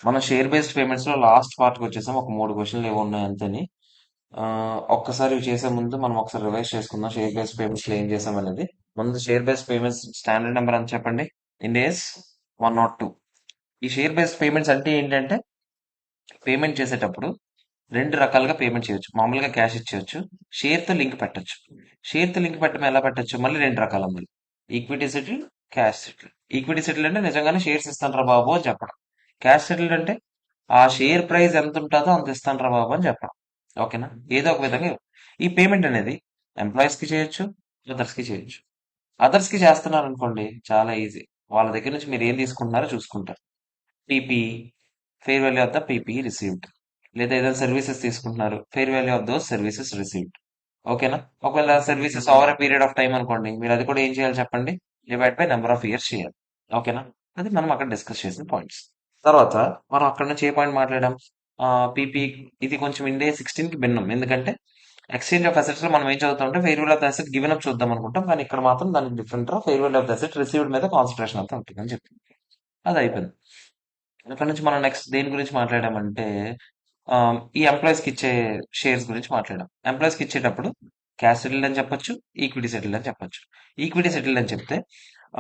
మనం share based payments లో last part కి వచ్చేసాం. ఒక 3 క్వశ్చన్లు ఏవో ఉన్నాయి అంతేని. ఆ, ఒక్కసారి ఇవి చేసే ముందు మనం ఒకసారి రివైజ్ చేసుకుందాం షేర్ బేస్డ్ పేమెంట్స్ లో ఏం చేసాం అనేది. ముందు share based payments standard number అని చెప్పండి. ఇండియాస్ 102. ఈ షేర్ బేస్డ్ పేమెంట్స్ అంటే ఏంటంటే, పేమెంట్ చేసేటప్పుడు రెండు రకాలుగా పేమెంట్ చేయొచ్చు. మామూలుగా క్యాష్ ఇచ్చేయచ్చు, షేర్ తో లింక్ పెట్టొచ్చు. షేర్ తో లింక్ పెట్టడం ఎలా పెట్టొచ్చు, మళ్ళీ రెండు రకాలు అందులో: equity settle, cash settle. Equity settle అంటే నిజంగానే షేర్స్ ఇస్తాను రా బాబు అని చెప్పడం. క్యాష్ సెటిల్ అంటే ఆ షేర్ ప్రైస్ ఎంత ఉంటుందో అంత ఇస్తాను రా బాబు అని చెప్పడం. ఓకేనా? ఏదో ఒక విధంగా ఈ పేమెంట్ అనేది ఎంప్లాయీస్ కి చేయొచ్చు, అదర్స్ కి చేయొచ్చు. అదర్స్ కి చేస్తున్నారు అనుకోండి, చాలా ఈజీ. వాళ్ళ దగ్గర నుంచి మీరు ఏం తీసుకుంటున్నారో చూసుకుంటారు. PP, fair value of the PP received. లేదా ఏదైనా సర్వీసెస్ తీసుకుంటున్నారు, fair value of those services received. ఓకేనా? ఒకవేళ services over period of time అనుకోండి, మీరు అది కూడా ఏం చేయాలి చెప్పండి? Divide by number of years చేయాలి. ఓకేనా? అది మనం అక్కడ డిస్కస్ చేసిన పాయింట్స్. తర్వాత మనం అక్కడ నుంచి ఏ పాయింట్ మాట్లాడాం? పీపీ. ఇది కొంచెం ఇండియా 16 కి భిన్నం. ఎందుకంటే ఎక్స్చేంజ్ ఆఫ్ అసెట్స్ లో మనం ఏం చదువుతాం అంటే fair value of the asset given up చూద్దాం అనుకుంటాం, కానీ ఇక్కడ మాత్రం దానికి different fair value of the asset received మీద కాన్సన్ట్రేషన్ అంతా ఉంటుంది అని చెప్పింది. అది అయిపోయింది. అక్కడ నుంచి మనం నెక్స్ట్ దేని గురించి మాట్లాడామంటే, ఈ ఎంప్లాయీస్ కి ఇచ్చే షేర్స్ గురించి మాట్లాడాం. ఎంప్లాయీస్ కి ఇచ్చేటప్పుడు క్యాష్ సెటిల్డ్ అని చెప్పొచ్చు, ఈక్విటీ సెటిల్డ్ అని చెప్పొచ్చు. ఈక్విటీ సెటిల్డ్ అని చెప్తే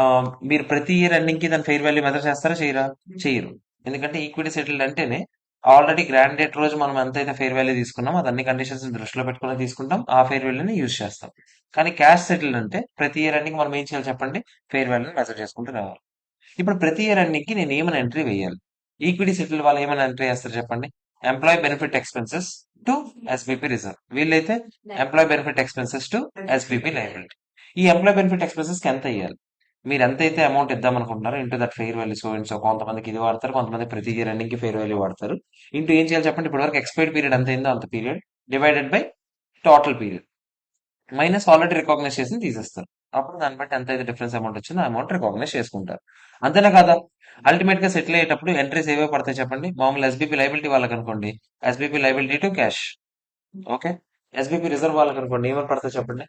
ఆ, మీరు ప్రతి ఇయర్ ఎండింగ్ కి దాని ఫెయిర్ వాల్యూ మెజర్ చేస్తారా, చేయరా? చేయరు. ఎందుకంటే ఈక్విటీ సెటిల్డ్ అంటేనే ఆల్రెడీ గ్రాండ్ డేట్ రోజు మనం ఎంతైతే ఫెయిర్ వాల్యూ తీసుకున్నాం, అది అన్ని కండిషన్స్ దృష్టిలో పెట్టుకుని తీసుకుంటాం, ఆ ఫెయిర్ వాల్యూని యూజ్ చేస్తాం. కానీ క్యాష్ సెటిల్డ్ అంటే ప్రతి ఇయర్ ఎండింగ్ మనం ఏం చేయాలి చెప్పండి? ఫెయిర్ వాల్యూని మెజర్ చేసుకుంటూ రావాలి. ఇప్పుడు ప్రతి ఇయర్ ఎండింగ్ కి నేను ఏమైనా ఎంట్రీ వేయాలి. ఈక్విటీ సెటిల్ వాళ్ళు ఏమైనా ఎంట్రీ చేస్తారు చెప్పండి? Employee benefit expenses to SBP reserve. వీళ్ళైతే employee benefit expenses to SBP liability. ఈ ఎంప్లాయీ బెనిఫిట్ ఎక్స్పెన్సెస్ కి ఎంత ఇవ్వాలి? మీరు ఎంతైతే అమౌంట్ ఇద్దాం అనుకుంటున్నారో into that fair value. So and so, కొంతమందికి ఇది వాడతారు, కొంతమంది ప్రతి ఇయర్ ఎండింగ్ కి ఫెయిర్ వాల్యూ వాడతారు. ఇంటూ ఏం చేయాలి చెప్పండి? ఇప్పటి వరకు ఎక్స్పైర్డ్ పీరియడ్ ఎంత అయిందో అంత period, divided by total period, minus already recognise చేసి తీసేస్తారు. అప్పుడు దాన్ని బట్టి ఎంత అయితే డిఫరెన్స్ అమౌంట్ వచ్చిందో ఆ అమౌంట్ రికాగ్నైజ్ చేసుకుంటారు. అంతేనా కదా? అల్టిమేట్ గా సెటిల్ అయ్యేటప్పుడు ఎంట్రీస్ ఏవో పడతాయి చెప్పండి? మామూలు ఎస్బీపీ లైబిలిటీ వాళ్ళకి అనుకోండి, SBP liability to cash. Okay. SBP reserve వాళ్ళకి అనుకోండి, ఏమని పడతాయి చెప్పండి?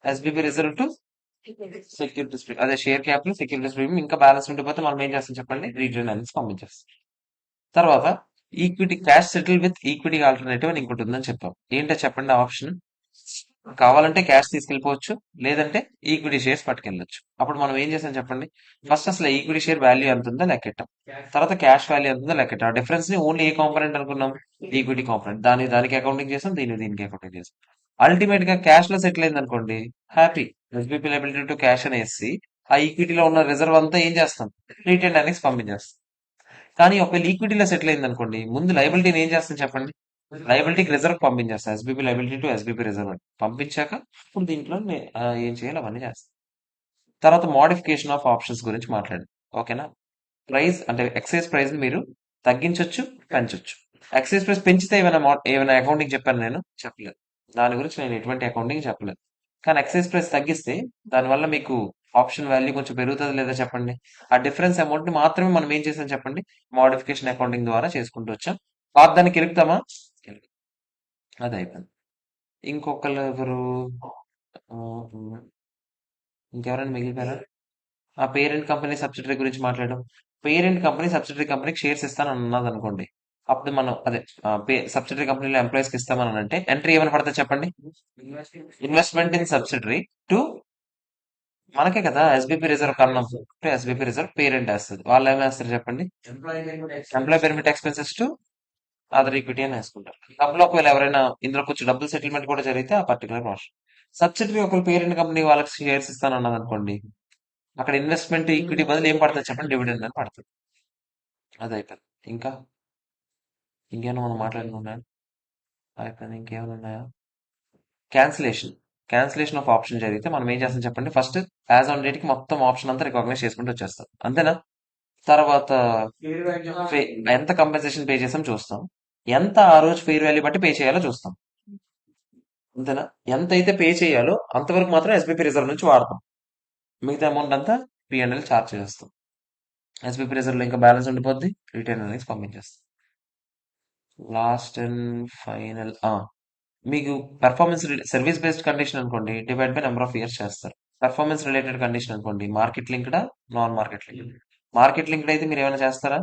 ఎస్బీపీ రిజర్వ్ టు సెక్యూరిటీస్, అదే షేర్ క్యాపిటల్, సెక్యూరిటీస్ ప్రీమియం. ఇంకా బ్యాలెన్స్ ఉండిపోతే మనం ఏం చేస్తాం చెప్పండి? రిటర్న్ అనేది పంపించేస్తాం. తర్వాత equity cash settle with equity alternative అని ఇంకోటి ఉందని చెప్పాం. ఏంటో చెప్పండి ఆప్షన్? కావాలంటే క్యాష్ తీసుకెళ్ళిపోవచ్చు, లేదంటే ఈక్విటీ షేర్స్ పట్టుకెళ్ళొచ్చు. అప్పుడు మనం ఏం చేసాం చెప్పండి? ఫస్ట్ అసలు ఈక్విటీ షేర్ వాల్యూ ఎంత ఉందో లెక్కెట్టాం. తర్వాత క్యాష్ వాల్యూ ఎంత ఉందో లెక్కెట్టాం. ఆ డిఫరెన్స్ ని ఓన్లీ ఏ కాంపోనెంట్ అనుకున్నాం? Equity component. దానికి అకౌంటింగ్ చేసాం, దీనికి అకౌంటింగ్ చేసాం. అల్టిమేట్ గా క్యాష్ లో సెటిల్ అయింది అనుకోండి, హ్యాపీ. ఎస్బీపీ లైబిలిటీ టు క్యాష్ అని వేసి ఆ ఈక్విటీలో ఉన్న రిజర్వ్ అంతా ఏం చేస్తాం? రిటైన్ అనేసి పంపించేస్తాం. కానీ ఒకవేళ ఈక్విటీలో సెటిల్ అయింది అనుకోండి, ముందు లైబిలిటీని ఏం చేస్తాం చెప్పండి? లైబిలిటీకి reserve పంపించేస్తాం. ఎస్బీపీ liability to SBP reserve అని పంపించాక ఇప్పుడు దీంట్లో ఏం చేయాలి అవన్నీ చేస్తాం. తర్వాత మోడిఫికేషన్ ఆఫ్ ఆప్షన్స్ గురించి మాట్లాడండి. ఓకేనా? ప్రైస్ అంటే ఎక్సైజ్ ప్రైస్ ని మీరు తగ్గించొచ్చు, పెంచొచ్చు. ఎక్సైజ్ ప్రైస్ పెంచితే ఏమైనా అకౌంటింగ్ చెప్పాను నేను? చెప్పలేదు. దాని గురించి నేను ఎటువంటి అకౌంటింగ్ చెప్పలేదు. కానీ ఎక్సైజ్ ప్రైస్ తగ్గిస్తే దానివల్ల మీకు ఆప్షన్ వాల్యూ కొంచెం పెరుగుతుంది లేదా చెప్పండి? ఆ డిఫరెన్స్ అమౌంట్ ని మాత్రమే మనం ఏం చేసాం చెప్పండి? మోడిఫికేషన్ అకౌంటింగ్ ద్వారా చేసుకుంటూ వచ్చాం. దాన్ని కెలుపుతామా? కెలుపు. అది అయిపోయింది. ఇంకొకరు ఎవరు? ఆ, ఇంకెవరైనా మిగిలిపోయారా? ఆ పేరెంట్ కంపెనీ సబ్సిడరీ గురించి మాట్లాడడం. పేరెంట్ కంపెనీ సబ్సిడరీ కంపెనీకి షేర్స్ ఇస్తాను అన్నది అనుకోండి. అప్పుడు మనం అదే సబ్సిడరీ కంపెనీలో ఎంప్లాయీస్ కి ఇస్తామని అంటే ఎంట్రీ ఏమైనా పడుతుంది చెప్పండి? ఇన్వెస్ట్మెంట్ ఇన్ సబ్సిడరీ టు మనకే కదా ఎస్బీపీ రిజర్వ్ కన్నా టు ఎస్బీపీ రిజర్వ్ పేరెంట్ వేస్తుంది. వాళ్ళు ఏమి వేస్తారు చెప్పండి? Employee benefit expenses to other equity అని వేసుకుంటారు. డబ్బులు ఒకవేళ ఎవరైనా ఇందులో కొంచెం డబ్బులు సెటిల్మెంట్ కూడా జరిగితే ఆ పర్టికులర్ రాష్ట్రం. సబ్సిడరీ ఒకవేళ పేరెంట్ కంపెనీ వాళ్ళకి షేర్స్ ఇస్తాను అన్నది అనుకోండి, అక్కడ ఇన్వెస్ట్మెంట్ ఈక్విటీ బదులు ఏం పడుతుంది చెప్పండి? డివిడెండ్ అని పడుతుంది. అది అయిపోయింది. ఇంకా ఇంకేమైనా మనం మాట్లాడుకున్నాయా? అయిపోయింది. ఇంకేమైనా ఉన్నాయా? క్యాన్సిలేషన్. క్యాన్సిలేషన్ ఆఫ్ ఆప్షన్ జరిగితే మనం ఏం చేస్తాం చెప్పండి? ఫస్ట్ యాజ్ ఆన్ డేట్ కి మొత్తం ఆప్షన్ అంతా రికాగ్నైజ్ చేసుకుంటూ వచ్చేస్తాం. అంతేనా? తర్వాత పే- ఎంత కంపెన్సేషన్ పే చేసాం చూస్తాం. ఎంత ఆ రోజు ఫెయిర్ వాల్యూ బట్టి పే చేయాలో చూస్తాం. అంతేనా? ఎంత అయితే పే చేయాలో అంతవరకు మాత్రం ఎస్బీపీ రిజర్వ్ నుంచి వాడతాం. మిగతా అమౌంట్ అంతా పిఎన్ఎల్ చార్జ్ చేస్తాం. ఎస్బీపీ రిజర్వ్ లో ఇంకా బ్యాలెన్స్ ఉండిపోద్ది, రిటర్న్ అనేది పంపించేస్తాం. లాస్ట్ అండ్ ఫైనల్ మీకు పెర్ఫార్మెన్స్ సర్వీస్ బేస్డ్ కండిషన్ అనుకోండి, divide by number of years చేస్తారు. పెర్ఫార్మెన్స్ రిలేటెడ్ కండిషన్ అనుకోండి, మార్కెట్ లింక్డా, non market link. Market linked అయితే మీరు ఏమైనా చేస్తారా?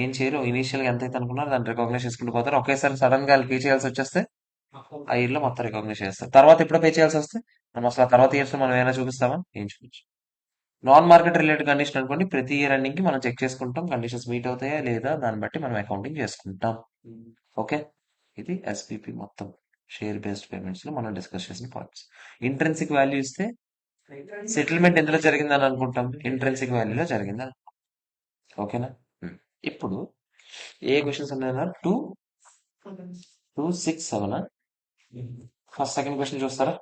ఏం చేయరు. ఇనీషియల్ గా ఎంత అయితే అనుకున్నారో దాన్ని రికగ్నైజ్ చేసుకుంటూ పోతారు. ఒకేసారి సడన్ గా పే చేయాల్సి వచ్చేస్తే ఆ ఇయర్ లో మొత్తం రికగ్నైజ్ చేస్తారు. తర్వాత ఎప్పుడో పే చేయాల్సి వస్తే మనం అసలు ఆ తర్వాత ఇయర్స్ మనం ఏమైనా చూపిస్తామా? ఏం చూపించు. నాన్ మార్కెట్ రిలేటెడ్ కండిషన్ అనుకోండి, ప్రతి ఇయర్ ఎండింగ్ కి మనం చెక్ చేసుకుంటాం కండిషన్స్ మీట్ అవుతాయా లేదా, దాన్ని బట్టి మనం అకౌంటింగ్ చేసుకుంటాం. ఓకే, ఇది ఎస్పీపీ మొత్తం షేర్ బేస్డ్ పేమెంట్స్ లో మనం డిస్కస్ చేసిన పాయింట్స్. ఇంట్రెన్సిక్ వాల్యూ ఇస్తే సెటిల్మెంట్ ఎందులో జరిగిందని అనుకుంటాం? ఇంట్రెన్సిక్ వాల్యూలో జరిగిందని. ఓకేనా? ఉమ్. ఇప్పుడు ఏ క్వశ్చన్స్ ఉన్నాయన్నా? 2, 2, 6, 7. ఫస్ట్ సెకండ్ క్వశ్చన్ చూస్తారా?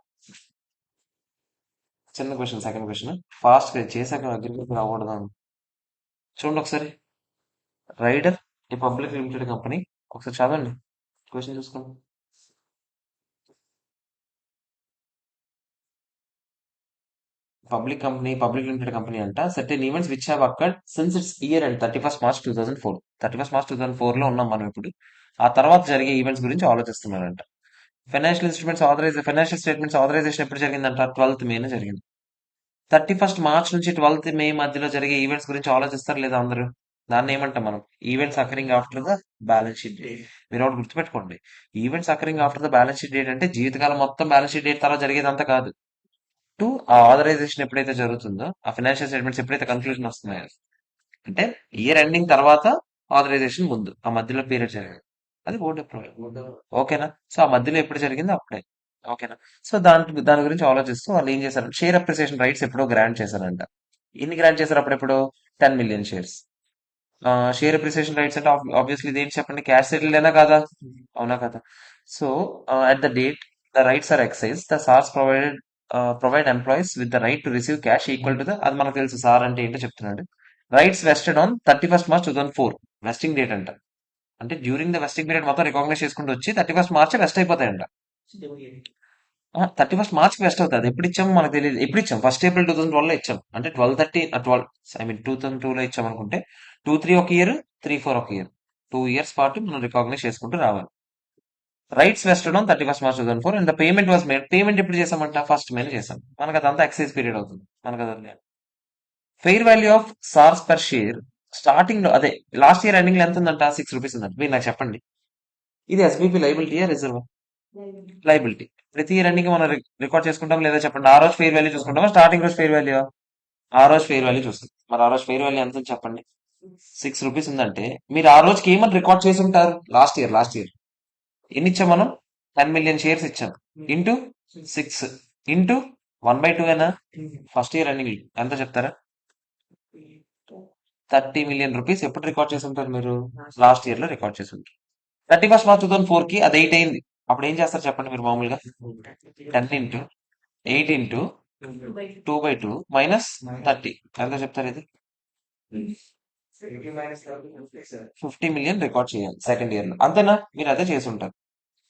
చిన్న క్వశ్చన్, సెకండ్ క్వశ్చన్ ఫాస్ట్ గా చేశాక అగ్రిమెంట్ అవ్వకూడదు. చూడండి ఒకసారి. రైడర్ ఏ పబ్లిక్ లిమిటెడ్ కంపెనీ. ఒకసారి చదవండి క్వశ్చన్ చూసుకోండి. పబ్లిక్ లిమిటెడ్ కంపెనీ అంట. Certain events which have occurred since it's year and 31st March 2004. 31st March 2004 లో ఉన్నాం మనం ఇప్పుడు. ఆ తర్వాత జరిగే ఈవెంట్స్ గురించి ఆలోచిస్తున్నారంట. ఫైనాన్షియల్ స్టేట్మెంట్స్ ఆథరైజేషన్ ఎప్పుడు జరిగిందంట? 12th May జరిగింది. 31st March నుంచి 12th May మధ్యలో జరిగే ఈవెంట్స్ గురించి ఆలోచిస్తారు లేదా అందరూ? దాన్ని ఏమంటాం మనం? Events occurring after the balance sheet date. మీరు ఒకటి గుర్తుపెట్టుకోండి, events occurring after the balance sheet date అంటే జీవితకాలం మొత్తం బ్యాలెన్స్ షీట్ డేట్ తర్వాత జరిగేదంతా కాదు. ఆ ఆథరైజేషన్ ఎప్పుడైతే జరుగుతుందో, ఆ ఫైనాన్షియల్ స్టేట్మెంట్స్ ఎప్పుడైతే కన్క్లూజన్ వస్తున్నాయో, అంటే ఇయర్ ఎండింగ్ తర్వాత ఆథరైజేషన్ ముందు ఆ మధ్యలో పీరియడ్ జరిగింది, అది బోర్డు అప్రూవల్. ఓకేనా? సో ఆ మధ్యలో ఎప్పుడు జరిగిందో అప్పుడే. ఓకేనా? సో దాని గురించి ఆలోచిస్తూ వాళ్ళు ఏం చేశారు, షేర్ అప్రిసియేషన్ రైట్స్ ఎప్పుడో గ్రాంట్ చేశారంట. ఎన్ని గ్రాంట్ చేశారు అప్పుడెప్పుడు? 10 million shares. Share appreciation rights అంటే ఆబ్వియస్లీ ఇదేంటి చెప్పండి, క్యాష్ సెటిల్డ్ అయినా కాదా? అవునా కదా? So at the date the rights are exercise the SARs provide employees with the right to receive cash equal to the, అది మనకు తెలుసు సార్ అంటే ఏంటో చెప్తున్నాడు. Rights vested on 31st March 2004 vesting date అంట. అంటే డ్యూరింగ్ ద వెస్టింగ్ పీరియడ్ మొత్తం recognize చేసుకుంటూ వచ్చి 31st March వెస్ట్ అయిపోతాయంట. 31st March కి వెస్ట్ అవుతుంది. ఎప్పుడు ఇచ్చాము మనకు తెలియదు. ఎప్పుడు ఇచ్చాం? 1st April 2012 లో ఇచ్చాం. అంటే 2012 లో ఇచ్చాం అనుకుంటే 2, 3 ఒక ఇయర్, 3, 4 ఒక ఇయర్, 2 years పాటు మనం రికగ్నైజ్ చేసుకుంటూ రావాలి. Rights vested on 31st March 2004 and the payment was made. Payment ఎప్పుడు చేసామంట? 1st May చేసాం. మనకు అదంతా ఎక్సైజ్ పీరియడ్ అవుతుంది మనకు అది. Fair value of shares per share starting లో, అదే లాస్ట్ ఇయర్ ఎండింగ్ లో ఎంత ఉందంట? 6 rupees ఉందంట. మీరు నాకు చెప్పండి, ఇది ఎస్బీపీ లైబిలిటీయా రిజర్వ్? లైబిలిటీ. ప్రతి ఇయర్ ఎండింగ్ మనం రికార్డ్ చేసుకుంటాం లేదా చెప్పండి? ఆ రోజు ఫెయిర్ వాల్యూ చూసుకుంటామా, స్టార్టింగ్ రోజు ఫెయిర్ వాల్యూ? ఆ రోజు ఫెయిర్ వాల్యూ చూస్తాం. మరి ఆ రోజు ఫెయిర్ వాల్యూ ఎంత ఉంది చెప్పండి? 6 rupees ఉందంటే మీరు ఆ రోజుకి ఏమని రికార్డ్ చేసి ఉంటారు? లాస్ట్ ఇయర్ ఎన్ని ఇచ్చాం మనం? 10 million షేర్స్ ఇచ్చాం. ఇంటూ 6 ఇంటూ 1/2 అయినా. ఫస్ట్ ఇయర్ ఎండింగ్ ఎంత చెప్తారా? 30 million rupees ఎప్పుడు రికార్డ్ చేసి ఉంటారు మీరు? లాస్ట్ ఇయర్ లో రికార్డ్ చేసి ఉంటారు. 31st March 2004 కి అది 8 అయింది. అప్పుడు ఏం చేస్తారు చెప్పండి మీరు మామూలుగా? 10 ఇంటూ 8 ఇంటూ 2/2 మైనస్ 30 ఎంత చెప్తారు? ఇది 50 million రికార్డ్ చేయాలి సెకండ్ ఇయర్ లో. అంతేనా? మీరు అదే చేసి ఉంటారు.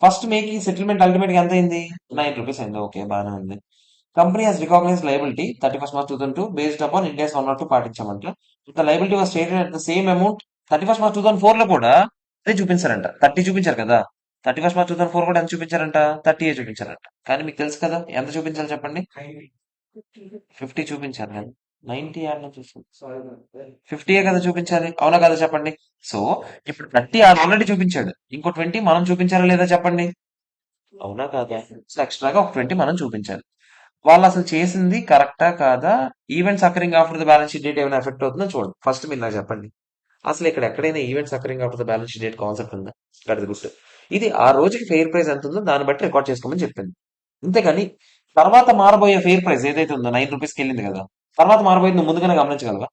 ఫస్ట్ మేకి సెటిల్మెంట్ అల్టిమేట్ గా ఎంత అయింది? 9 rupees అయింది. ఓకే, బాగానే ఉంది. Company has recognize liability 31st March 2002 based upon Ind AS 102 పాటించామంట. The liability was stated at the same amount 31st March 2004 లో కూడా అదే చూపించారంట. 30 చూపించారు కదా. 31st March 2004 కూడా ఎంత చూపించారంట? 30 చూపించారంట. కానీ మీకు తెలుసు కదా ఎంత చూపించాలి చెప్పండి? 50 చూపించారు కదా. 90 యాడ్ నుంచి వస్తుంది. 50 కదా చూపించాలి, అవునా కదా చెప్పండి? సో ఇప్పుడు 30 ఆల్రెడీ చూపించాడు, ఇంకో 20 మనం చూపించారా లేదా చెప్పండి? అవునా కాదా? సో ఎక్స్ట్రాగా ఒక 20 మనం చూపించాలి. వాళ్ళు అసలు చేసింది కరెక్టా కాదా? Events occurring after the balance sheet date ఏమైనా ఎఫెక్ట్ అవుతుందో చూడండి. ఫస్ట్ మీరు నాకు చెప్పండి, అసలు ఇక్కడ ఎక్కడైనా events occurring after the balance sheet date concept ఉందా? గడిది గుర్తు. ఇది ఆ రోజుకి ఫెయిర్ ప్రైస్ ఎంత ఉందో దాన్ని బట్టి రికార్డ్ చేసుకోమని చెప్పింది. అంతేగాని తర్వాత మారబోయే ఫెయిర్ ప్రైస్ ఏదైతే ఉందో 9 rupees వెళ్ళింది కదా, తర్వాత మారబోయేది నువ్వు ముందుగానే గమనించగలవా?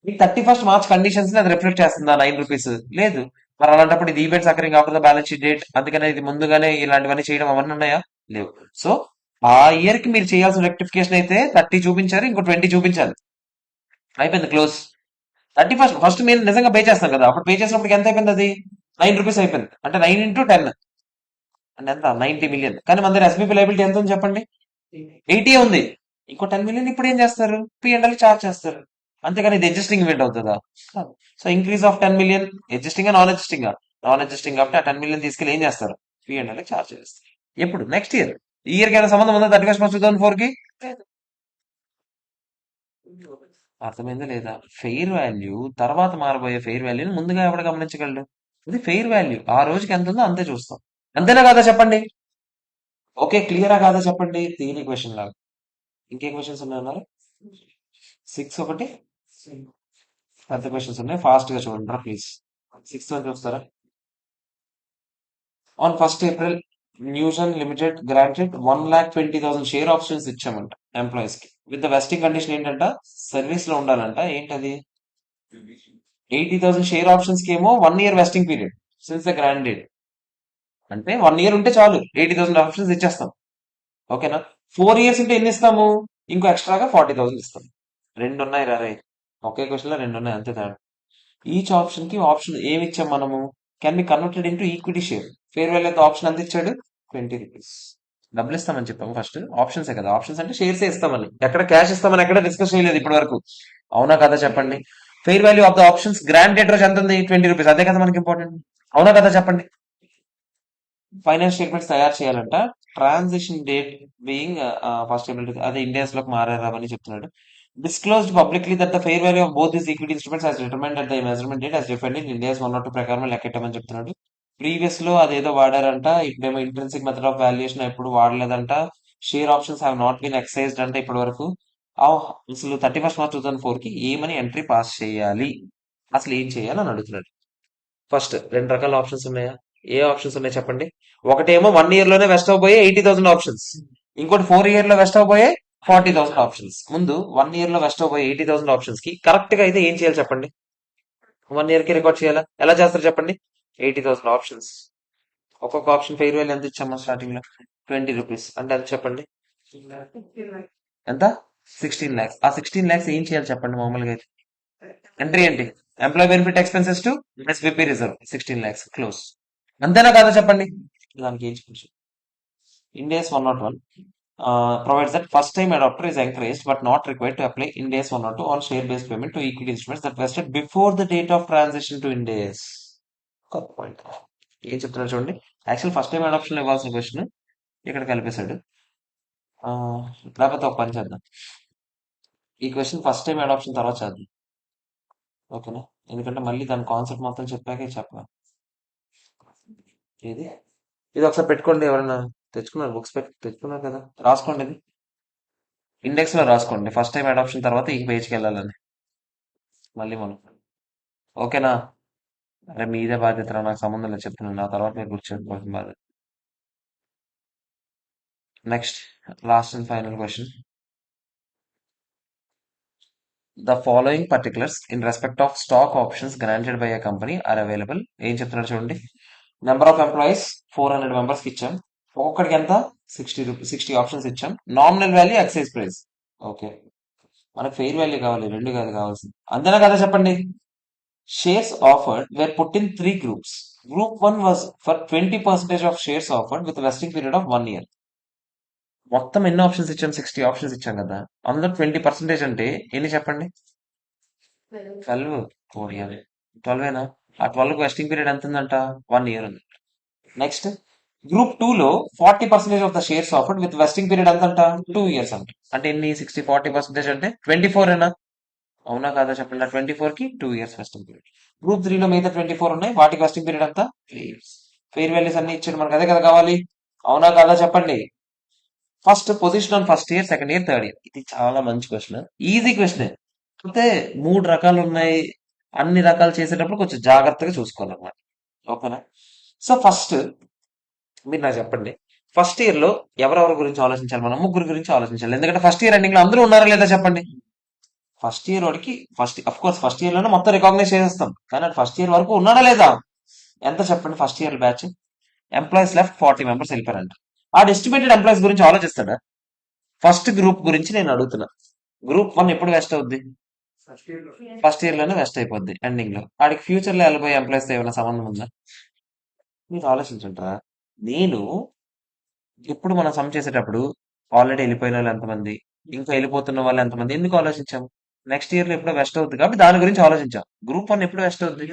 ఈ 31st March కండిషన్స్ ని అది రిఫ్లెక్ట్ చేస్తుందా 9 rupees? లేదు. మరి అలాంటప్పుడు ఇది events occurring after the balance sheet date, అందుకనే ఇది ముందుగానే ఇలాంటివన్నీ చేయడం అవన్నీ ఉన్నాయా? లేవు. సో ఆ ఇయర్ కి మీరు చేయాల్సిన రెక్టిఫికేషన్ అయితే 30 చూపించారు, ఇంకో 20 చూపించాలి. అయిపోయింది, క్లోజ్. ఫస్ట్ మీరు నిజంగా పే చేస్తాం కదా, అప్పుడు పే చేసినప్పుడు ఎంత అయిపోయింది? అది 9 rupees అయిపోయింది. అంటే 9 into 10 అంటే ఎంత? 90 million. కానీ మన దగ్గర ఎస్బీపీ లైబిలిటీ ఎంత ఉంది చెప్పండి? 80 ఉంది. ఇంకో 10 million ఇప్పుడు ఏం చేస్తారు? P&L చార్జ్ చేస్తారు. అంతేగాని ఇది అడ్జస్టింగ్ ఈవెంట్ అవుతుందా? కాదు. So increase of 10 million adjusting non adjusting? Non adjusting కాబట్టి ఆ 10 million తీసుకెళ్ళి ఏం చేస్తారు? P&L చార్జ్ చేస్తారు. ఎప్పుడు? Next year. ఈ ఇయర్ కి ఏమైనా సంబంధం ఉందా 31st March 2004 కి? లేదు. అర్థమైందా లేదా? ఫెయిర్ వాల్యూ తర్వాత మారబోయే ఫెయిర్ వాల్యూని ముందుగా ఎవడు గమనించగలడు? ఇది ఫెయిర్ వాల్యూ. ఆ రోజుకి ఎంత ఉందో అంతే చూస్తాం. అంతేనా కాదా చెప్పండి? ఓకే, క్లియరా కాదా చెప్పండి? థియరీ క్వశ్చన్ లాగా. ఇంకేం క్వశ్చన్స్ ఉన్నాయన్నారు? 6 ఒకటి పెద్ద క్వశ్చన్స్ ఉన్నాయి. ఫాస్ట్ గా చూడండి ప్లీజ్. 6 వన్ చూస్తారా? On 1st April, Newgen Limited granted 1,20,000 share options ఇచ్చామంట ఎంప్లాయీస్ కి. విత్ ద వెస్టింగ్ కండిషన్ ఏంటంట? సర్వీస్ లో ఉండాలంట. ఏంటది? 80,000 షేర్ ఆప్షన్స్ కి ఏమో 1 year vesting period since the grant date. అంటే 1 year ఉంటే చాలు 80,000 ఆప్షన్స్ ఇచ్చేస్తాం. ఓకేనా? 4 years ఉంటే ఎన్ని ఇస్తాము? ఇంకో ఎక్స్ట్రాగా 40,000 ఇస్తాం. రెండు ఉన్నాయి రే. ఒకే క్వశ్చన్ లో రెండు ఉన్నాయి, అంతే తేడా. ఈచ్ ఆప్షన్ కి ఆప్షన్ ఏమి ఇచ్చాం మనము? Can be converted into equity share. Fair value అయితే ఆప్షన్ ఎంత ఇచ్చాడు? 20 రూపీస్. డబ్బులు ఇస్తామని చెప్పాము ఫస్ట్. ఆప్షన్స్ కదా, ఆప్షన్స్ అంటే షేర్స్ ఇస్తామని. ఎక్కడ క్యాష్ ఇస్తామని ఎక్కడ డిస్కస్ చేయలేదు ఇప్పటి వరకు. అవునా కదా చెప్పండి? Fair value of the options grand date రోజు ఎంత ఉంది? 20 రూపీస్. అదే కదా మనకి ఇంపార్టెంట్. అవునా కదా చెప్పండి? ఫైనాన్స్ స్టేట్మెంట్స్ తయారు చేయాలంట. Transition date being first ability, అదే ఇండియాస్ లోకి మారారని చెప్తున్నాడు. Disclosed publicly that the fair value of both this equity instruments has determined at the measurement date has defined in India's 102 ప్రకారం లెక్కెట్టమని చెప్తున్నాడు. ప్రీవియస్ లో అదేదో వాడారంట, ఇప్పుడేమో ఇంట్రెన్సిక్ మెథడ్ ఆఫ్ వాల్యుయేషన్ ఎప్పుడు వాడలేదంట. Share options have not been exercised అంటే ఇప్పటి వరకు. అసలు 31st March 2004 కి ఏమని ఎంట్రీ పాస్ చేయాలి, అసలు ఏం చేయాలి అని అడుగుతున్నాడు. ఫస్ట్ రెండు రకాల ఆప్షన్స్ ఉన్నాయా? ఏ ఆప్షన్స్ ఉన్నాయి చెప్పండి? ఒకటేమో 1 year లోనే వెస్ట్ అవబోయే 80,000 ఆప్షన్స్, ఇంకోటి 4 year లో వెస్ట్ అవబోయే 40,000 ఆప్షన్స్. ముందు 1 year లో వెస్ట్ అవబోయే 80,000 ఆప్షన్స్ కి కరెక్ట్ గా అయితే ఏం చేయాలి చెప్పండి? 1 year కి రికార్డ్ చేయాలా? ఎలా చేస్తారు చెప్పండి? 80,000 ఆప్షన్స్, ఒక్కొక్క ఆప్షన్ ఫెయిర్ వాల్యూ ఎంత ఇచ్చామా స్టార్టింగ్ లో? 20 రూపీస్. అంటే ఎంత చెప్పండి? ఎంత? 16 lakhs. ఆ 16 lakhs ఏం చేయాలి చెప్పండి మామూలుగా అయితే? ఎంట్రీ ఏంటి? Employee benefit expenses to SVP reserve 16 lakhs close. అంతేనా కాదా చెప్పండి? దానికి ఏం చెప్పచ్చు? India's 101 provides that first time adopter is encouraged but not required to apply Ind AS 102 on share based payment to equity instruments that vested before the date of transition to Ind AS. కొత్త point. ఏం చెప్తున్నారు చూడండి. Actual first time adoption ఇవ్వాల్సిన question ఇక్కడ కలిపేశాడు. ఆ, లేకపోతే ఒక పని చేద్దాం, ఈ క్వశ్చన్ ఫస్ట్ టైం అడాప్షన్ తర్వాత చేద్దాం. ఓకేనా? ఎందుకంటే మళ్ళీ దాని కాన్సెప్ట్ మొత్తం చెప్పాకే చెప్పాలి. ఇది ఇది ఒకసారి పెట్టుకోండి. ఎవరైనా తెచ్చుకున్నారు? బుక్స్ తెచ్చుకున్నారు కదా, రాసుకోండి. ఇది ఇండెక్స్ లో రాసుకోండి. ఫస్ట్ టైం అడాప్షన్ తర్వాత ఈ పేజ్కి వెళ్ళాలని మళ్ళీ మనం. ఓకేనా? అరే మీదే బాధ్యత రా, నాకు సంబంధం లేదు చెప్తున్నాను. నా తర్వాత మీరు గుర్తుపెట్టుకోవాల్సిన బాధ్యత. Next, last and final question. The following particulars in respect of stock options granted by a company are available. ఏం చెప్తున్నారు చూడండి. నెంబర్ ఆఫ్ ఎంప్లాయీస్ 400 మెంబర్స్ కి ఇచ్చాం. ఒక్కొక్కడికి ఎంత? 60 ఆప్షన్స్ ఇచ్చాం. Nominal value exercise price. Okay, మనకు ఫెయిర్ వాల్యూ కావాలి, రెండు కాదు కావాల్సింది. అంతేనా కదా చెప్పండి? Shares offered were put in 3 groups. Group 1 was for 20% of shares offered with a vesting period of 1 year. మొత్తం ఎన్ని ఆప్షన్స్ ఇచ్చాం? 60 ఆప్షన్స్ ఇచ్చాం కదా, అందులో 20% అంటే ఎన్ని చెప్పండి? 12. 12ఏనా? ఆ 12 వెస్టింగ్ పీరియడ్ ఎంత ఉందంట? 1 year ఉంది. నెక్స్ట్, గ్రూప్ 2 లో 40% of the shares offered with vesting period ఎంత అంట? 2 years అంట. అంటే ఎన్ని? 60 40% అంటే 24 ఏనా? అవునా కాదా చెప్పండి? 24 కి 2 years వెస్టింగ్ పీరియడ్. గ్రూప్ 3 లో మిగతా 24 ఉన్నాయి, వాటికి వెస్టింగ్ పీరియడ్ అంతా 3 years. ఫెయిర్ వాల్యూస్ అన్ని ఇచ్చాడు మనకు, అదే కదా కావాలి. అవునా కాదా చెప్పండి? First position on first year, second year, third year. ఇది చాలా మంచి క్వశ్చన్, ఈజీ క్వశ్చన్. అయితే 3 రకాలు ఉన్నాయి. అన్ని రకాలు చేసేటప్పుడు కొంచెం జాగ్రత్తగా చూసుకోవాలన్నమాట. ఓకేనా? సో ఫస్ట్ మీరు నాకు చెప్పండి, ఫస్ట్ ఇయర్ లో ఎవరెవరి గురించి ఆలోచించాలి? మనం ముగ్గురు గురించి ఆలోచించాలి. ఎందుకంటే ఫస్ట్ ఇయర్ ఎండింగ్ లో అందరూ ఉన్నారా లేదా చెప్పండి? ఫస్ట్ ఇయర్ వాడికి అఫ్ కోర్స్ ఫస్ట్ ఇయర్ లోనే మొత్తం రికాగ్నైజ్ చేసేస్తాం, కానీ ఫస్ట్ ఇయర్ వరకు ఉన్నాడా లేదా? ఎంత చెప్పండి? First year batch employees left 40 members వెళ్ళిపోయారంట. ఆ ఎస్టిమేటెడ్ ఎంప్లాయీస్ గురించి ఆలోచిస్తాడా? ఫస్ట్ గ్రూప్ గురించి నేను అడుగుతున్నా. గ్రూప్ 1 ఎప్పుడు వెస్ట్ అవుద్ది? ఫస్ట్ ఇయర్ లోనే వెస్ట్ అయిపోద్ది ఎండింగ్ లో. వాడికి ఫ్యూచర్ లో వెళ్ళిపోయే ఎంప్లాయీస్ ఏమైనా సంబంధం ఉందా? మీరు ఆలోచించుంటారా? నేను ఇప్పుడు మనం సమ్ చేసేటప్పుడు ఆల్రెడీ వెళ్ళిపోయిన వాళ్ళు ఎంతమంది, ఇంకా వెళ్ళిపోతున్న వాళ్ళు ఎంతమంది, ఎందుకు ఆలోచించాము? నెక్స్ట్ ఇయర్ లో ఎప్పుడో వెస్ట్ అవుతుంది కాబట్టి దాని గురించి ఆలోచించాం. గ్రూప్ 1 ఎప్పుడు వెస్ట్ అవుతుంది?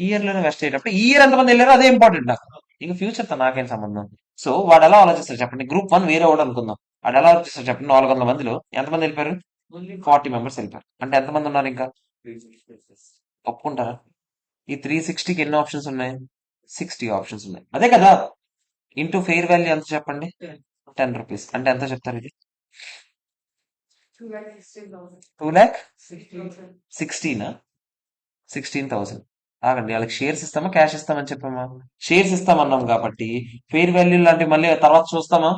ఈ ఇయర్ లోనే వెస్ట్ అయ్యేటప్పుడు ఈ ఇయర్ ఎంతమంది వెళ్ళారో అదే ఇంపార్టెంట్ నాకు. ఇంకా ఫ్యూచర్ తో నాకేం సంబంధం? సో వాడు ఎలా ఆలోచిస్తారు చెప్పండి? గ్రూప్ 1 వేరే వాడు అనుకుందాం. వాడు ఎలా ఆలోచిస్తారు చెప్పండి? 400 మందిలో ఎంతమంది వెళ్ళిపోయారు? 40 మెంబర్స్ వెళ్ళిపోయారు. అంటే ఎంతమంది ఉన్నారు ఇంకా? ఒప్పుకుంటారా? ఈ 360కి ఎన్ని ఆప్షన్స్ ఉన్నాయి? 60 ఆప్షన్స్ ఉన్నాయి. అదే కదా. ఇంటూ ఫెయిర్ వాల్యూ ఎంత చెప్పండి? 10 రూపీస్. అంటే ఎంత చెప్తారు ఇది? 2,16,000. 16,000. ఆగండి, వాళ్ళకి షేర్స్ ఇస్తామా క్యాష్ ఇస్తామని చెప్పామా? షేర్స్ ఇస్తామన్నాం కాబట్టి ఫెయిర్ వాల్యూ లాంటివి మళ్ళీ తర్వాత చూస్తామా?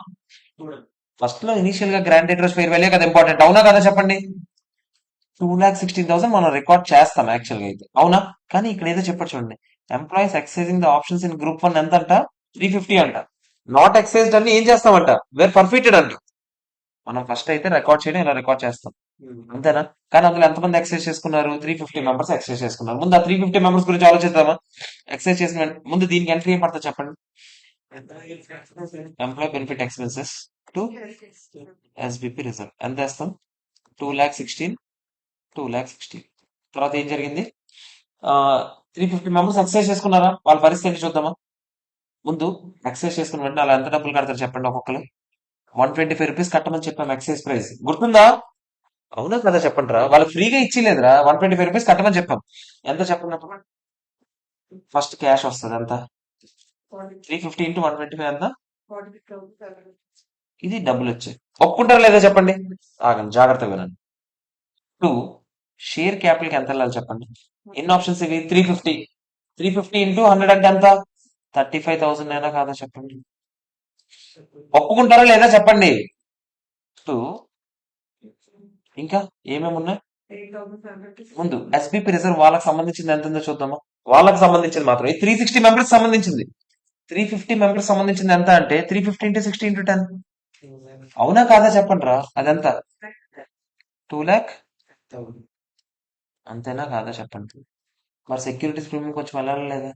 ఫస్ట్ లో ఇనిషియల్ గా గ్రాండెడ్ రోజు ఫెయిర్ వాల్యూ కదా ఇంపార్టెంట్, అవునా కదా చెప్పండి? 2,16,000 మనం రికార్డ్ చేస్తాం యాక్చువల్ గా అయితే, అవునా? కానీ ఇక్కడ ఏదో చెప్పారు చూడండి, employees excising the options in group 1 ఎంత అంట? 350 అంట. నాట్ ఎక్సైజ్డ్ అని ఏం చేస్తామంట? వేర్ పర్ఫిటెడ్ అంట. మనం ఫస్ట్ అయితే రికార్డ్ చేయడం ఇలా రికార్డ్ చేస్తాం, అంతేనా? కానీ అందులో ఎంతమంది ఎక్సైజ్ చేసుకున్నారు? 350 మెంబర్స్ ఎక్సైజ్ చేసుకున్నారు. ముందు ఆ 350 మెంబర్స్ గురించి ఆలోచిద్దామా? ఎక్సైజ్ చేసిన ముందు దీనికి ఎంట్రీ ఏం పడుతుంది చెప్పండి? Employee benefit expenses to SBP reserve ఎంత వేస్తాం? 2,16,000. 2,16,000. తర్వాత ఏం జరిగింది? 350 మెంబర్స్ ఎక్సైజ్ చేసుకున్నారా? వాళ్ళ పరిస్థితి ఏంటి చూద్దామా? ముందు ఎక్సైజ్ చేసుకున్న వెంటనే అలా ఎంత డబ్బులు కడతారు చెప్పండి ఒక్కొక్కరు? 125 రూపీస్ కట్టమని చెప్పాం ఎక్సైజ్ ప్రైస్, గుర్తుందా? అవునా కదా చెప్పండి రా, వాళ్ళకి ఫ్రీగా ఇచ్చిలేదురా, 125 రూపీస్ కట్టమని చెప్పాం. ఎంత చెప్పండి అప్పుడు? ఫస్ట్ క్యాష్ వస్తుంది ఎంత? 350 ఇంటూ 125 ఎంత? ఇది డబ్బులు వచ్చాయి. ఒప్పుకుంటారా లేదా చెప్పండి? ఆగండి, జాగ్రత్తగా వినండి. 2, షేర్ క్యాపిటల్ కి ఎంత వెళ్ళాలి చెప్పండి? ఎన్ని ఆప్షన్స్ ఇవి? 350. 350 ఇంటూ 100 అంటే ఎంత? 35,000 అయినా కాదా చెప్పండి? ఒప్పుకుంటారా లేదా చెప్పండి? 2, ఇంకా ఏమేమి ఉన్నాయి? ముందు ఎస్బిపి రిజర్వ్ వాళ్ళకి సంబంధించింది ఎంత ఉందో చూద్దామా? వాళ్ళకి సంబంధించింది మాత్రం ఈ 360 మెంబర్స్ సంబంధించింది. 350 మెంబర్స్ సంబంధించింది ఎంత అంటే 350 ఇంటూ 60 ఇంటూ 10. అవునా కాదా చెప్పండి రా, అదంతా 2,00,000. అంతేనా కాదా చెప్పండి? మరి సెక్యూరిటీస్ ప్రీమియం కొంచెం వెళ్ళాలి లేదా?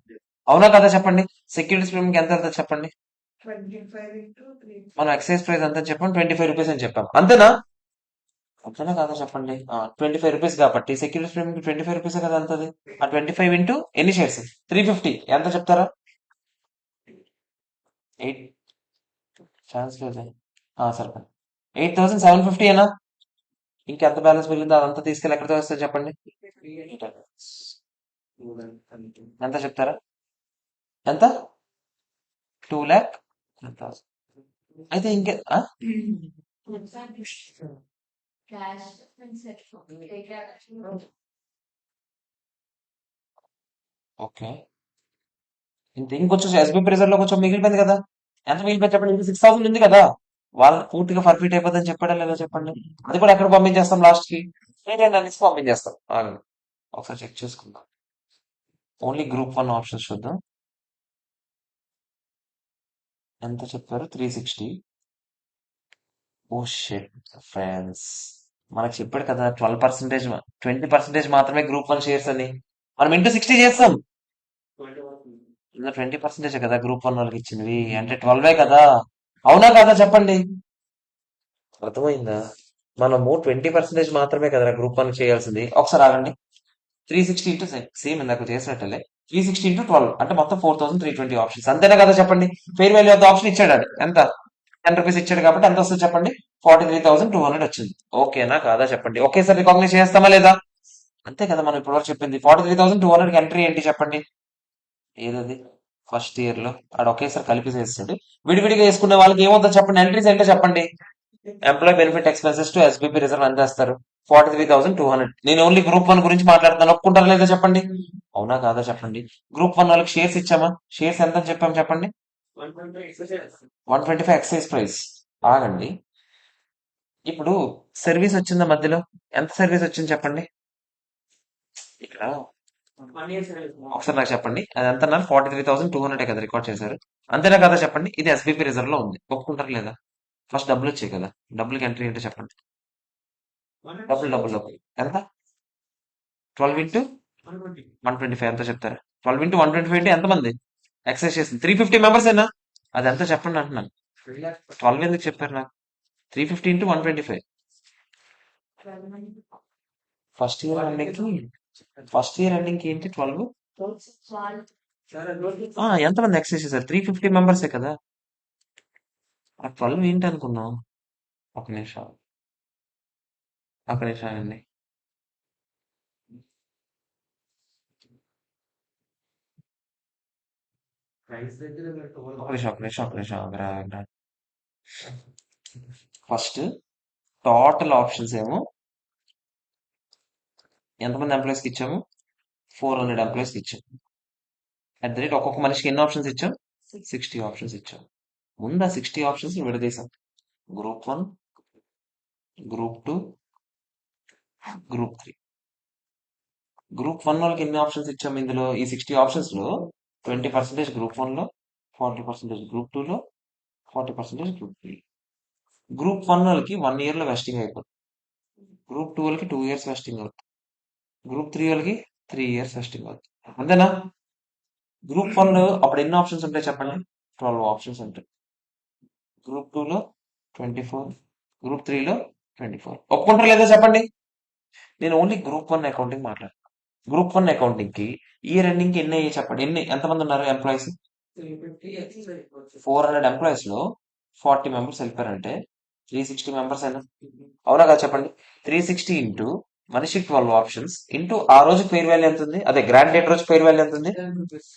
అవునా కదా చెప్పండి? సెక్యూరిటీస్ ప్రీమియం ఎంత వెళ్తుంది చెప్పండి? మనం ఎక్సైజ్ ప్రైస్ ఎంత చెప్పండి? 25 రూపీస్ అని చెప్పాం, అంతేనా? అంతేనా కాదా చెప్పండి? 25 రూపీస్ కాబట్టి సెక్యూరిటీస్ ప్రీమియం 25 రూపీస్ కదా అంతది. ఆ 25 ఇంటూ ఎన్ని షేర్స్? 350 ఎంత చెప్తారా? 8 ఛాన్స్ లేదా? సరే, 8,750 ఏనా? ఇంకెంత బ్యాలెన్స్ మిగిలిందో అదంతా తీసుకెళ్ళి ఎక్కడితో వస్తుంది చెప్పండి? ఎంత చెప్తారా? ఎంత? 2,00,000. అయితే ఇంకే ఓకే. ఇంత ఇంకొంచెం ఎస్బీ ప్రెజర్ లో కొంచెం మిగిలిపోయింది కదా. ఎంత మిగిలిపోయింది చెప్పండి? ఇంకా 6,000 ఉంది కదా. వాళ్ళు పూర్తిగా పర్ఫెక్ట్ అయిపోతుందని చెప్పాడా లేదా చెప్పండి? అది కూడా ఎక్కడ పంపించేస్తాం లాస్ట్ కి? ఏంటంటే అన్ని పంపించేస్తాం. ఆగండి, ఒకసారి చెక్ చేసుకుందాం. ఓన్లీ గ్రూప్ 1 ఆప్షన్స్ చూద్దాం. ఎంత చెప్పారు? 360. ఓ షిట్ ఫ్రెండ్స్, మనకు చెప్పాడు కదా 12%, 20% మాత్రమే గ్రూప్ 1 షేర్స్ అని. మనం ఇంటూ 60 చేస్తాం. ఇంకా 20% కదా గ్రూప్ 1 వాళ్ళకి ఇచ్చినవి, అంటే 12 కదా. అవునా కదా చెప్పండి? అర్థమైందా? మనము 20% మాత్రమే కదా గ్రూప్ 1 చేయాల్సింది. ఒకసారి ఆగండి. 360 ఇంటూ సేమ్ ఇందాక చేసినట్టలే 360 ఇంటూ 12 అంటే మొత్తం 4,320 ఆప్షన్స్, అంతేనా కదా చెప్పండి? Fair value of the option ఇచ్చాడు అది ఎంత? 10 రూపీస్ ఇచ్చాడు కాబట్టి ఎంత వస్తుంది చెప్పండి? 43,200 వచ్చింది. ఓకేనా కాదా చెప్పండి? ఒకేసారి రికాగ్నైజ్ చేస్తామా లేదా? అంతే కదా మనం ఇప్పటివరకు చెప్పింది. 43,200 ఎంట్రీ ఏంటి చెప్పండి? ఏదది? ఫస్ట్ ఇయర్ లో ఆడ ఒకేసారి కలిపి చేస్తాడు. విడివిడిగా వేసుకునే వాళ్ళకి ఏమవుతుందో చెప్పండి? ఎంట్రీస్ ఏంటో చెప్పండి? Employee benefit expenses to SBP reserve ఎంత వేస్తారు? 43,200. నేను ఓన్లీ గ్రూప్ 1 గురించి మాట్లాడుతాను, ఒప్పుకుంటారా లేదా చెప్పండి? అవునా కాదా చెప్పండి? గ్రూప్ 1 వాళ్ళకి షేర్స్ ఇచ్చామా? షేర్స్ ఎంత అని చెప్పాము చెప్పండి? 125 ఎక్సైజ్ ప్రైస్. ఆగండి, ఇప్పుడు సర్వీస్ వచ్చిందా మధ్యలో? ఎంత సర్వీస్ వచ్చింది చెప్పండి? ఇక్కడ ఒకసారి నాకు చెప్పండి, అది ఎంత అన్నారు? 43,200 కదా రికార్డ్ చేశారు, అంతేనా కదా చెప్పండి? ఇది ఎస్బిపి రిజర్వ్ లో ఉంది, ఒప్పుకుంటారు లేదా? ఫస్ట్ డబ్బులు వచ్చాయి కదా, డబ్బులకి ఎంట్రీ ఏంటో చెప్పండి? డబ్బులు డబ్బులు డబ్బులు ఎంత? 12 ఇంటూ 125 ఎంత చెప్తారా? 12 ఇంటూ 125 అంటే ఎంతమంది ఎక్సైజ్ చేసింది? 350 మెంబర్స్ అయినా. అది ఎంత చెప్పండి అంటున్నాను. 12 ఎందుకు చెప్పారు నాకు? 350 ఇంటూ 125. ఫస్ట్ ఇయర్ ఎండింగ్ కి ఏంటి 12? ఎంతమంది ఎక్సైజ్ చేశారు? 350 మెంబర్సే కదా. ఆ 12 ఏంటి అనుకున్నాం? ఒక నిమిషం. ఒక నిమిషం అండి. ఒక నిమిషం ఫస్ట్ టోటల్ ఆప్షన్స్ ఏమో ఎంతమంది ఎంప్లాయీస్కి ఇచ్చాము? 400 ఎంప్లాయీస్కి ఇచ్చాం. అట్ ద రేట్ ఒక్కొక్క మనిషికి ఎన్ని ఆప్షన్స్ ఇచ్చాం? 60 ఆప్షన్స్ ఇచ్చాం. ముందు ఆ 60 ఆప్షన్స్ విడదీసాం. Group 1, group 2, group 3. గ్రూప్ 1 వాళ్ళకి ఎన్ని ఆప్షన్స్ ఇచ్చాం? ఇందులో ఈ 60 ఆప్షన్స్ లో 20% గ్రూప్ 1 లో, 40% గ్రూప్ 2 లో, 40% గ్రూప్ 3. గ్రూప్ 1 వాళ్ళకి 1 year లో వెస్టింగ్ అయిపోతుంది. గ్రూప్ 2 వాళ్ళకి 2 years వెస్టింగ్ అవుతుంది. గ్రూప్ 3 వాళ్ళకి 3 years వెస్టింగ్ అవుతుంది. అంతేనా? గ్రూప్ 1 లో అప్పుడు ఎన్ని ఆప్షన్స్ ఉంటాయి చెప్పండి? 12 ఆప్షన్స్ ఉంటాయి. గ్రూప్ 2 లో 24, గ్రూప్ 3 లో 24. ఒప్పుకుంటారా లేదా చెప్పండి? నేను ఓన్లీ గ్రూప్ 1 అకౌంటింగ్ మాట్లాడుతాను. గ్రూప్ 1 అకౌంటింగ్ కి ఇయర్ ఎండింగ్ కి ఎన్ని అయ్యాయి చెప్పండి? ఎంతమంది ఉన్నారు ఎంప్లాయీస్? 400 ఎంప్లాయీస్ లో 40 మెంబర్స్ వెళ్ళిపోయారంటే 360 మెంబర్స్ అయినా అవునా కదా చెప్పండి? 360 ఇంటూ మనిషికి 12 ఆప్షన్స్ ఇంటూ ఆ రోజు ఫెయిర్ వాల్యూ ఎంత ఉంది? అదే గ్రాండ్ డేట్ రోజు ఫెయిర్ వాల్యూ ఎంత ఉంది?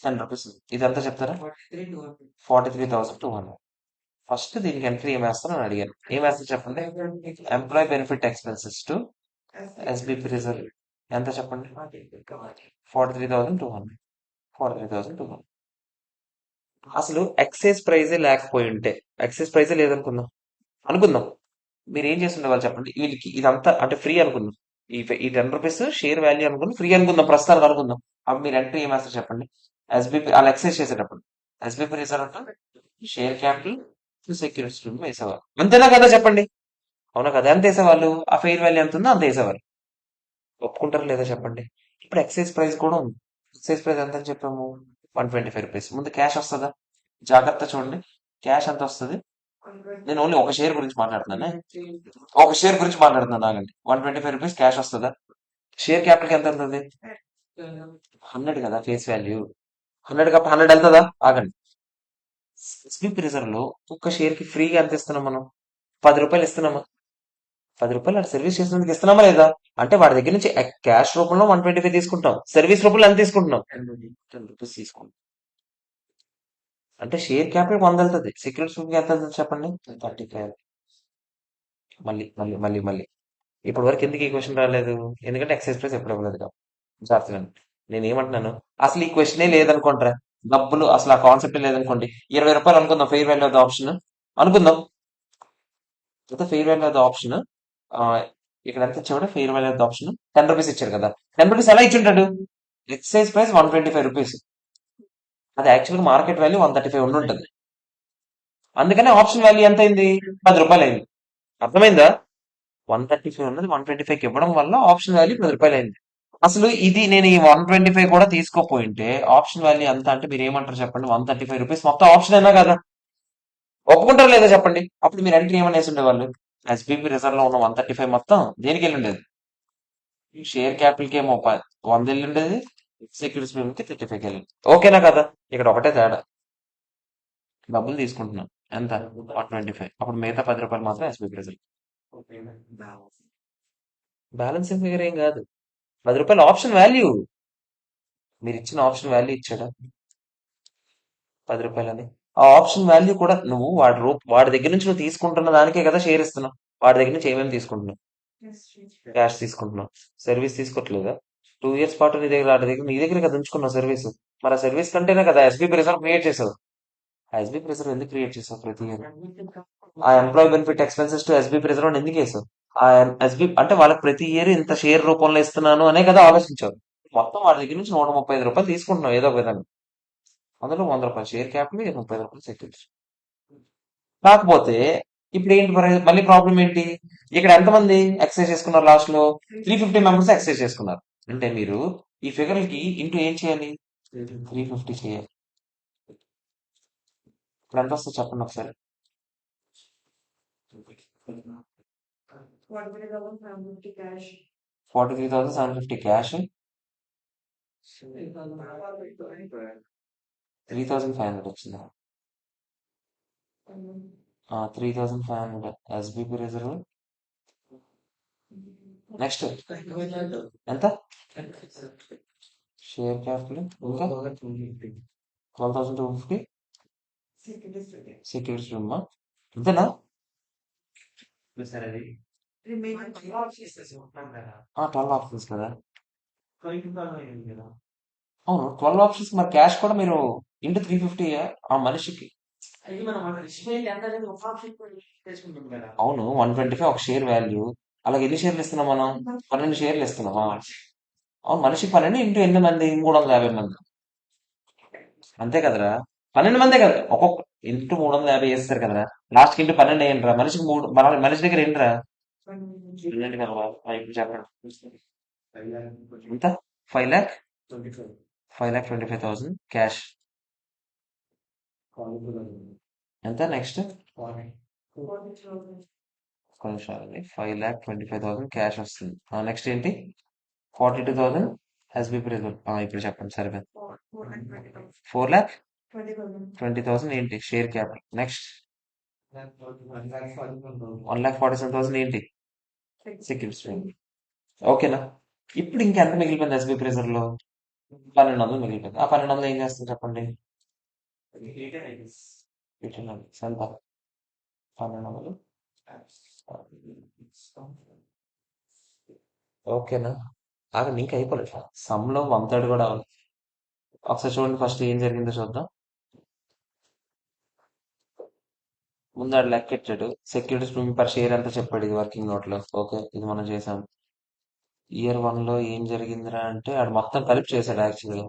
10 రూపీస్. ఇదంతా చెప్తారా? 43,200. ఫస్ట్ దీనికి ఎంట్రీ ఏం వేస్తానని అడిగాను. ఏం వేస్తా చెప్పండి? Employee benefit expenses to SBP reserve ఎంత చెప్పండి? 43,200. 43,200. అసలు ఎక్సైజ్ ప్రైజే లేకపోయి ఉంటే, ఎక్సైజ్ ప్రైజే లేదనుకుందాం, అనుకుందాం, మీరు ఏం చేస్తుండే వాళ్ళు చెప్పండి? వీళ్ళకి ఇదంతా అంటే ఫ్రీ అనుకుందాం. ఈ 10 రూపీస్ షేర్ వాల్యూ అనుకుని ఫ్రీ అనుకుందాం, ప్రస్తుతానికి అనుకుందాం. అప్పుడు మీరు ఎంట్రీ ఏం వేస్తారు చెప్పండి? ఎస్బిపి వాళ్ళు ఎక్సైజ్ చేసేటప్పుడు ఎస్బిపి రిజర్వ్ షేర్ క్యాపిటల్ సెక్యూరిటీస్ వేసేవారు. అంతేనా కదా చెప్పండి? అవునా కదా? ఎంత వేసేవాళ్ళు? ఆ ఫెయిర్ వాల్యూ ఎంత ఉందో అంత వేసేవారు. ఒప్పుకుంటారా లేదా చెప్పండి? ఇప్పుడు ఎక్సైజ్ ప్రైస్ కూడా ఉంది. ఎక్సైజ్ ప్రైస్ ఎంత అని చెప్పాము? 125 రూపీస్. ముందు క్యాష్ వస్తుందా? జాగ్రత్త చూడండి. క్యాష్ ఎంత వస్తుంది? నేను ఓన్లీ ఒక షేర్ గురించి మాట్లాడుతున్నానే. ఒక షేర్ గురించి మాట్లాడుతున్నాను, ఆగండి. 125 రూపీస్ క్యాష్ వస్తుందా? షేర్ క్యాపిటల్ ఎంత అవుతుంది? 100 కదా ఫేస్ వాల్యూ. 100 కాబట్టి 100 వెళ్తుందా? ఆగండి. స్లిప్ రిజర్వ్ లో ఒక్క షేర్ కి ఫ్రీగా ఎంత ఇస్తున్నాం మనం? 10 రూపాయలు ఇస్తున్నామా? 10 రూపాయలు అటు సర్వీస్ చేసినందుకు ఇస్తున్నామా లేదా? అంటే వాడి దగ్గర నుంచి క్యాష్ రూపంలో 125 తీసుకుంటాం, సర్వీస్ రూపంలో ఎంత తీసుకుంటున్నాం? 10 రూపీస్ తీసుకుంటాం. అంటే షేర్ క్యాపిటల్ 100 వెళ్తుంది, సెక్యూరిటీస్ ఎంత వెళ్తుంది చెప్పండి? 35. మళ్ళీ మళ్ళీ మళ్ళీ మళ్ళీ ఇప్పటి వరకు ఎందుకు ఈ క్వశ్చన్ రాలేదు? ఎందుకంటే ఎక్సైజ్ ప్రైస్ ఎప్పుడు ఇవ్వలేదు కాబట్టి. జాగ్రత్తగా వినండి. నేను ఏమంటున్నాను, అసలు ఈ క్వశ్చనే లేదనుకుంటారా? డబ్బులు అసలు ఆ కాన్సెప్ట్ లేదనుకోండి. 20 రూపాయలు అనుకుందాం fair value of the option అనుకుందాం. Fair value of the option ఇక్కడ ఎంత ఇచ్చాడు? Fair value of the option 10 rupees ఇచ్చారు కదా. 10 రూపీస్ ఎలా ఇచ్చుంటాడు? Excise price 125 rupees. అది యాక్చువల్గా మార్కెట్ వాల్యూ 135 ఉండి ఉంటుంది. అందుకనే ఆప్షన్ వాల్యూ ఎంత అయింది? 10 రూపాయలు అయింది. అర్థమైందా? 135 ఉన్నది 125కి ఇవ్వడం వల్ల ఆప్షన్ వాల్యూ 10 రూపాయలు అయింది. అసలు ఇది నేను ఈ 125 కూడా తీసుకోపోయింటే ఆప్షన్ వాల్యూ ఎంత అంటే మీరు ఏమంటారు చెప్పండి? 135 రూపీస్ మొత్తం ఆప్షన్ అయినా కదా. ఒప్పుకుంటారా లేదా చెప్పండి? అప్పుడు మీరు ఎంట్రీ ఏమని వేసి ఉండేవాళ్ళు? ఎస్బిపి రిజర్వ్ లో ఉన్న 135 మొత్తం దేనికి వెళ్ళి ఉండేది? షేర్ క్యాపిటల్ కి ఏమో 100 వెళ్ళి ఉండేది, సెక్యూరిటీస్ పేమెంట్ కి 35 వెళ్ళింది. ఓకేనా కదా? ఇక్కడ ఒకటే తేడా, డబ్బులు తీసుకుంటున్నాం ఎంత? 125. అప్పుడు మిగతా 10 రూపాయలు మాత్రం ఎస్బిపి రిజర్వ్. బ్యాలెన్సింగ్ ఫిగర్ ఏం కాదు, 10 రూపాయలు ఆప్షన్ వాల్యూ. మీరు ఇచ్చిన ఆప్షన్ వాల్యూ ఇచ్చాడా 10 రూపాయలని? ఆ ఆప్షన్ వాల్యూ కూడా నువ్వు వాడి దగ్గర నుంచి నువ్వు తీసుకుంటున్న దానికే కదా షేర్ ఇస్తున్నావు. వాడి దగ్గర నుంచి ఏమేమి తీసుకుంటున్నావు? క్యాష్ తీసుకుంటున్నావు, సర్వీస్ తీసుకోవట్లేదా? 2 years పాటు నీ దగ్గర కదా ఉంచుకున్నావు సర్వీస్. మరి ఆ సర్వీస్ కంటేనే కదా ఎస్బీపీ రిజర్వ్ క్రియేట్ చేసావు. ఆ ఎస్బీపీ రిజర్వ్ ఎందుకు క్రియేట్ చేసావు ప్రతి ఇయర్? ఆ employee benefit expenses to SBP reserve ఎందుకు వేసావు? ఆ ఎస్బీ అంటే వాళ్ళకి ప్రతి ఇయర్ ఇంత షేర్ రూపంలో ఇస్తున్నాను అనే కదా ఆలోచించావు. మొత్తం వాడి దగ్గర నుంచి 135 రూపాయలు తీసుకుంటున్నావు ఏదో ఒక విధంగా. అందులో 100 రూపాయలు షేర్ క్యాపిటల్, 30 రూపాయలు సెక్యూరిటీ. కాకపోతే ఇప్పుడు ఏంటి మళ్ళీ ప్రాబ్లం ఏంటి? ఇక్కడ ఎంతమంది ఎక్సైజ్ చేసుకున్నారు? లాస్ట్ లో 350 మెంబర్స్ ఎక్సైజ్ చేసుకున్నారు. అంటే మీరు ఈ ఫిగర్ కి ఇంటూ ఏం చేయాలి? 350 చేయాలి. ఇప్పుడు ఎంత వస్తుంది చెప్పండి ఒకసారి? 43,750 క్యాష్, 3,500 వచ్చిందా? 3,500 ఎస్బిపి రిజర్వ్, నెక్స్ట్ ఎంత షేర్ క్యాపిటల్ ఇంకా 12,250 సెక్యూరిటీస్ రూమా అంతేనా? 12 ఆప్షన్స్ కదా. అవును 12 ఆప్షన్స్. మరి క్యాష్ కూడా మీరు ఇంటూ 350 ఆ మనిషికి. అవును 125 ఒక షేర్ వాల్యూ. అలాగే ఎన్ని షేర్లు ఇస్తున్నాం మనం? 12 షేర్లు ఇస్తున్నామా? అవును మనిషికి 12 ఇంటూ ఎన్ని మంది? 350 మంది. అంతే కదరా? 12 మందే కదా. ఒక్కొక్క ఇంటూ 350 వేస్తారు కదరా. లాస్ట్ కి ఇంటూ 12 వేయండిరా. మనిషికి మూడు మనిషి దగ్గర ఏంటిరా? 12 కదరా. ఇప్పుడు చెప్పండి ఎంత? 5,25,000 క్యాష్. ఎంత నెక్స్ట్? కొంచెం 5,25,000 క్యాష్ వస్తుంది. నెక్స్ట్ ఏంటి? 42,000 ఎస్బీ ప్రెజర్. ఇప్పుడు చెప్పండి సరిపోయింది. 4,20,000 ఏంటి? Share capital. నెక్స్ట్ 1,47,000 ఏంటి? సెక్యూరిటీ. ఓకేనా? ఇప్పుడు ఇంకెంత మిగిలిపోయింది ఎస్బీ ప్రెజర్ లో? 1,200 మిగిలిపోయింది. ఆ 1,200 ఏం చేస్తుంది చెప్పండి? 1,800 ఎంత? 1,200. ఓకేనా? ఆగండి ఇంకా అయిపోలేదు. సమ్ లో 1/3 కూడా అవ్వలేదు. ఒకసారి చూడండి ఫస్ట్ ఏం జరిగిందో చూద్దాం. ముందు ఆడు లెక్కెట్టాడు. సెక్యూరిటీస్ ప్రీమియం పర్ షేర్ ఎంత చెప్పాడు ఇది వర్కింగ్ నోట్ లో. ఓకే ఇది మనం చేసాం. ఇయర్ 1 లో ఏం జరిగిందిరా అంటే ఆడు మొత్తం కలిపి చేశాడు యాక్చువల్గా.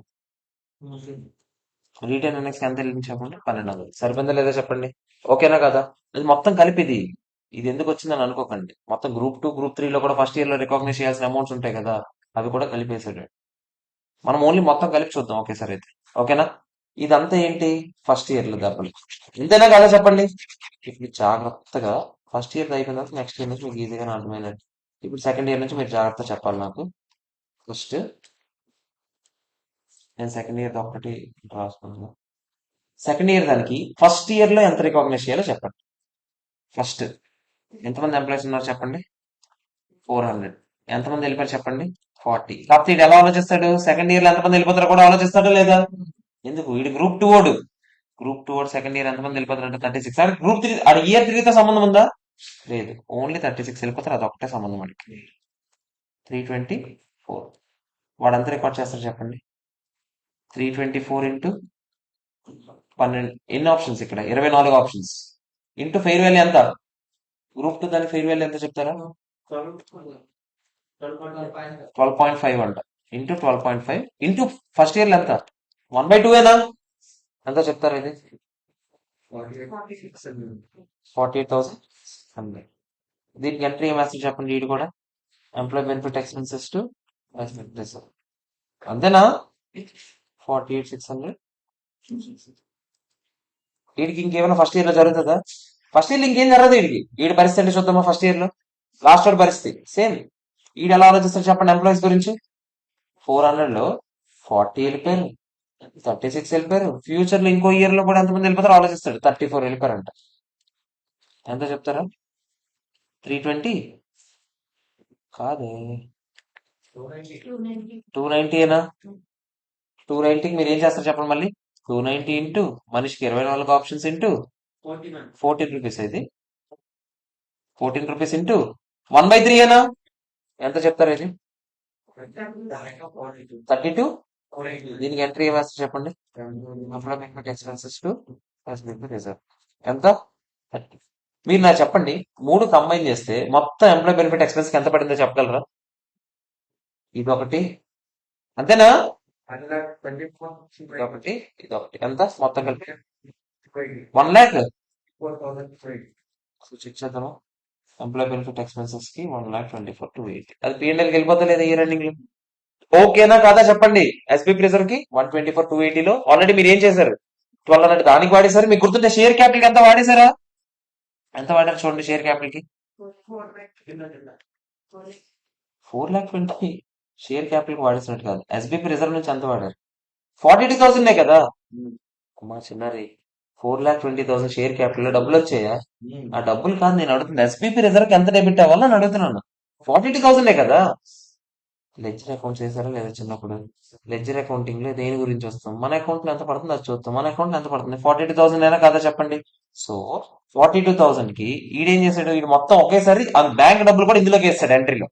రీటైన్ ఎర్నింగ్స్ ఎంత వెళ్ళింది చెప్పండి? 1,200. సరిపోయిందా లేదా చెప్పండి? ఓకేనా కదా? ఇది మొత్తం కలిపి ఇది ఇది ఎందుకు వచ్చిందని అనుకోకండి. మొత్తం గ్రూప్ 2 గ్రూప్ 3 లో కూడా ఫస్ట్ ఇయర్ లో రికగ్నైజ్ చేయాల్సిన అమౌంట్స్ ఉంటాయి కదా, అవి కూడా కలిపేశాడు. మనం ఓన్లీ మొత్తం కలిపి చూద్దాం ఒకేసారి అయితే. ఓకేనా? ఇదంతా ఏంటి? ఫస్ట్ ఇయర్ లో దెబ్బలు. ఇంతేనా కదా చెప్పండి? ఇప్పుడు జాగ్రత్తగా ఫస్ట్ ఇయర్ అయిపోయిన తర్వాత నెక్స్ట్ ఇయర్ నుంచి మీకు ఈజీగా అర్థమైనట్టు. ఇప్పుడు సెకండ్ ఇయర్ నుంచి మీరు జాగ్రత్త చెప్పాలి నాకు. ఫస్ట్ నేను సెకండ్ ఇయర్ ఒకటి రాసుకుంటున్నాను. సెకండ్ ఇయర్ దానికి ఫస్ట్ ఇయర్ లో ఎంత రికగ్నైజ్ చేయాలో చెప్పండి. ఫస్ట్ ఎంతమంది ఎంప్లాయీస్ ఉన్నారు చెప్పండి? 400. ఎంతమంది వెళ్ళిపోయారు చెప్పండి? 40. కాకపోతే ఇది ఎలా ఆలోచిస్తాడు? సెకండ్ ఇయర్ లో ఎంతమంది వెళ్ళిపోతారో కూడా ఆలోచిస్తాడా లేదా? ఎందుకు? వీడు గ్రూప్ 2 ఓడు. గ్రూప్ 2 ఓడు సెకండ్ ఇయర్ ఎంతమంది వెళ్ళిపోతారు అంటే 36. అంటే గ్రూప్ 3 అది ఇయర్ 3 తో సంబంధం ఉందా? లేదు. ఓన్లీ 36 వెళ్ళిపోతారు. అదొకటే సంబంధం వాడికి. 324. వాడు ఎంత రికార్డ్ చేస్తారు చెప్పండి? 324 ఇంటూ 12. ఎన్ని ఆప్షన్స్ ఇక్కడ? 24 ఆప్షన్స్. ఇంటూ ఫెయిర్ వాల్యూ ఎంత? గ్రూప్ 2 దాని ఫెయిర్ వాల్యూ ఎంత చెప్తారా? 12.5 అంట. ఇంటూ 12.5 ఇంటూ ఫస్ట్ ఇయర్ లో ఎంత? 1/2 ఏనా? ఎంత చెప్తారు ఇది? 48,100. దీనికి ఎంట్రీ ఏం వేస్తారు చెప్పండి? వీడు కూడా employee benefit expenses to reserve. అంతేనా? 48,600. వీడికి ఇంకేమైనా ఫస్ట్ ఇయర్ లో జరుగుతుందా? ఫస్ట్ ఇయర్ లో ఇంకేం జరగదు వీడికి. వీడి పరిస్థితి అంటే చూద్దామా? ఫస్ట్ ఇయర్ లో లాస్ట్ ఇయర్ పరిస్థితి సేమ్. వీడు ఎలా ఆలోచిస్తారు చెప్పండి ఎంప్లాయీస్ గురించి? 400 లో 40 వెళ్ళిపోయారు, 36 వెళ్ళిపోయారు. ఫ్యూచర్ లో ఇంకో ఇయర్ లో కూడా ఎంతమంది వెళ్ళిపోతారో ఆలోచిస్తాడు. 34 వెళ్ళిపోయారంట. ఎంత చెప్తారా? 320 కాదే, 290ఏనా? 290కి మీరు ఏం చేస్తారు చెప్పండి మళ్ళీ? 290 ఇంటూ మనిషికి 24 ఆప్షన్స్ ఇంటూ 14 రూపీస్. ఇది 14 రూపీస్ ఇంటూ 1/3 ఏనా? ఎంత చెప్తారు ఇది? 32. దీనికి ఎంట్రీ ఏమేస్తారు చెప్పండి? Employment expenses to reserve. ఎంత? 30. మీరు నాకు చెప్పండి, మూడు కంబైన్ చేస్తే మొత్తం ఎంప్లాయ్ బెనిఫిట్ ఎక్స్పెన్స్ ఎంత పడిందో చెప్పగలరా? ఇదొకటి అంతేనా? ఇదొకటి ఇదొకటి ఎంత మొత్తం కలిపి? 1,00,000. చెక్ చేద్దాము. ఎంప్లాయ్ బెనిఫిట్ ఎక్స్పెన్సెస్ కి 1,24,280. అది P&L కి వెళ్ళిపోతా లేదా ఇయర్ ఎండింగ్ లో? ఓకేనా కాదా చెప్పండి? ఎస్బీ ప్రెజర్ కి 124,280 లో ఆల్రెడీ మీరు ఏం చేశారు? 1,200 దానికి వాడేశారు. మీకు గుర్తుంటే షేర్ క్యాపిటల్ కి ఎంత వాడేశారా? ఎంత వాడారు చూడండి షేర్ క్యాపిటల్ కి? 4,20,000 షేర్ క్యాపిటల్ కి వాడేసినట్టు కాదు. ఎస్బీపీ రిజర్వ్ నుంచి ఎంత వాడారు? 42,000 కదా. అమ్మా చిన్నారి, 4,20,000 షేర్ క్యాపిటల్ లో డబ్బులు వచ్చాయా? ఆ డబ్బులు కాదు నేను అడుగుతుంది. ఎస్బీపీ రిజర్వ్ కి ఎంత డెబిట్ అవ్వాలో అని అడుగుతున్నాను. 42,000 కదా. లెడ్జర్ అకౌంట్ చేశారా లేదా చిన్నప్పుడు? లెడ్జర్ అకౌంటింగ్ లో దేని గురించి వస్తాం? మన అకౌంట్ లో ఎంత పడుతుంది అది చూస్తాం. మన అకౌంట్ లో ఎంత పడుతుంది? 42,000 అయినా కదా చెప్పండి. సో 42,000 కి ఈడేం చేశాడు? ఈడు మొత్తం ఒకేసారి ఆ బ్యాంక్ డబ్బులు కూడా ఇందులోకి వేస్తాడు ఎంట్రీలో.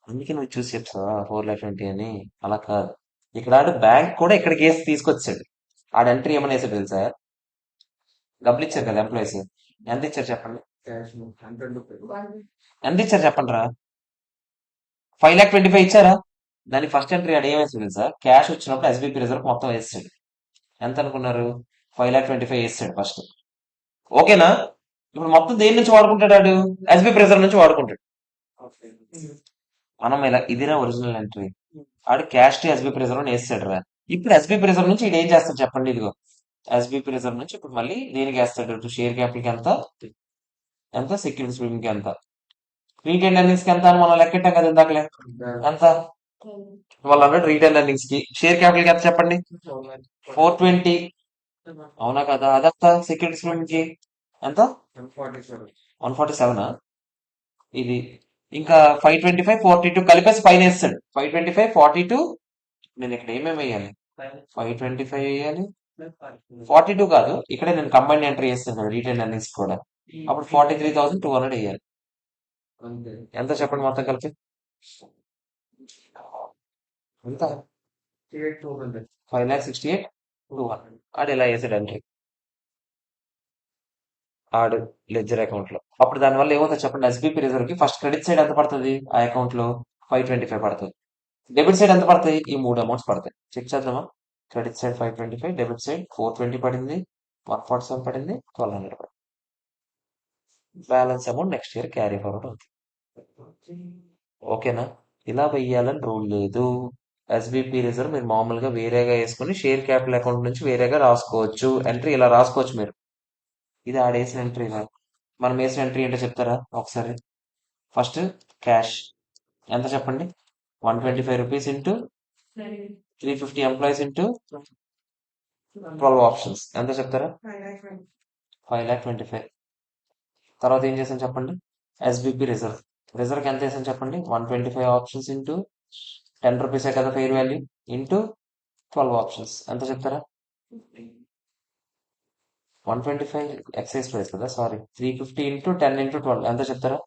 అందుకే నువ్వు చూసి చెప్తావా 4,20,000 అని? అలా కాదు. ఇక్కడ ఆడు బ్యాంక్ కూడా ఇక్కడికి వేసి తీసుకొచ్చాడు. ఆడ ఎంట్రీ ఏమని వేసాడు తెలుసా? డబ్బులు ఇచ్చారు కదా ఎంప్లాయీస్. ఎంత ఇచ్చారు చెప్పండి? ఎంత ఇచ్చారు చెప్పండి రా? 5,25,000 ఇచ్చారా? దాని ఫస్ట్ ఎంట్రీ ఆడ ఏం వేసాడు తెలుసా? క్యాష్ వచ్చినప్పుడు ఎస్బీపీ రిజర్వ్ మొత్తం వేసాడు. ఎంత అనుకున్నారు? 5,25,000 వేసాడు ఫస్ట్. ఓకేనా? ఇప్పుడు మొత్తం దేని నుంచి వాడుకుంటాడు ఆడు? ఎస్బీపీ రిజర్వ్ నుంచి వాడుకుంటాడు. మనం ఇలా ఇదిరా ఒరిజినల్ ఎంట్రీ. ఆడు క్యాష్ టు ఎస్బీపీ రిజర్వ్ అని వేస్తాడు రా. ఇప్పుడు ఎస్బీపీ రిజర్వ్ నుంచి ఇది ఏం చేస్తాడు చెప్పండి? ఇదిగో ఎస్బీపీ రిజర్వ్ నుంచి ఇప్పుడు మళ్ళీ దేనికి వేస్తాడు? షేర్ క్యాపిటల్ కి ఎంత, ఎంత సెక్యూరిటీస్ ప్రీమియం కి ఎంత, రీటైల్ ఎర్నింగ్స్ కి ఎంత అని మనం లెక్కెట్టాం కదా ఇందాకలే. ఎంత? 1,200 రీటైల్ ఎర్నింగ్స్ కి. షేర్ క్యాపిటల్ కి ఎంత చెప్పండి? 420. అవునా కదా? అదంతా సెక్యూరిటీస్ ప్రీమియం కి ఎంత? 147. ఇది ఇంకా 525, 42 కలిపేసి పైన వేస్తాడు. 525, 42. నేను ఇక్కడ ఏమేమి వేయాలి? 525 వేయాలి, 42 కాదు. ఇక్కడే నేను కంబైన్ ఎంట్రీ చేస్తాను రీటైల్ ఎర్నింగ్స్ కూడా. అప్పుడు 43,200 వేయాలి. ఎంత చెప్పండి మొత్తం కలిపి? ఎంత? 5,68,200. ఆడు ఇలా వేసాడు ఎంట్రీ ఆడు లెడ్జర్ అకౌంట్ లో. అప్పుడు దానివల్ల ఏమవుతుంది చెప్పండి? ఎస్బీపీ రిజర్వ్ కి ఫస్ట్ క్రెడిట్ సైడ్ ఎంత పడుతుంది ఆ అకౌంట్ లో? 525 పడుతుంది. డెబిట్ సైడ్ ఎంత పడతాయి? ఈ మూడు అమౌంట్స్ పడతాయి. చెక్ చేద్దామా? క్రెడిట్ సైడ్ 525, డెబిట్ సైడ్ 420 పడింది, 147 పడింది, 1,200 పడింది. Balance amount next year carry forward అవుతుంది. ఓకేనా? ఇలా వెయ్యాలని రూల్ లేదు. ఎస్బీపీ రిజర్వ్ మీరు మామూలుగా వేరేగా వేసుకుని షేర్ క్యాపిటల్ అకౌంట్ నుంచి వేరేగా రాసుకోవచ్చు. ఎంట్రీ ఇలా రాసుకోవచ్చు మీరు. ఇది ఆడేసిన ఎంట్రీ. మనం వేసిన ఎంట్రీ ఏంటో చెప్తారా ఒకసారి? ఫస్ట్ క్యాష్ ఎంత చెప్పండి? 125 rupees into 350 employees into 12 options ఎంత చెప్తారా? 5,25,000. తర్వాత ఏం చేసాను చెప్పండి? SBP reserve. రిజర్వ్ ఎంత వేసాను చెప్పండి? 125 ఆప్షన్స్ ఇంటూ 10 రూపీసే కదా ఫెయిర్ వాల్యూ, ఇంటూ 12 ఆప్షన్స్ ఎంత చెప్తారా? 125 ఎక్సైజ్ ప్రైస్ కదా, సారీ, 350 ఇంటూ 10 ఇంటూ 12 ఎంత చెప్తారా?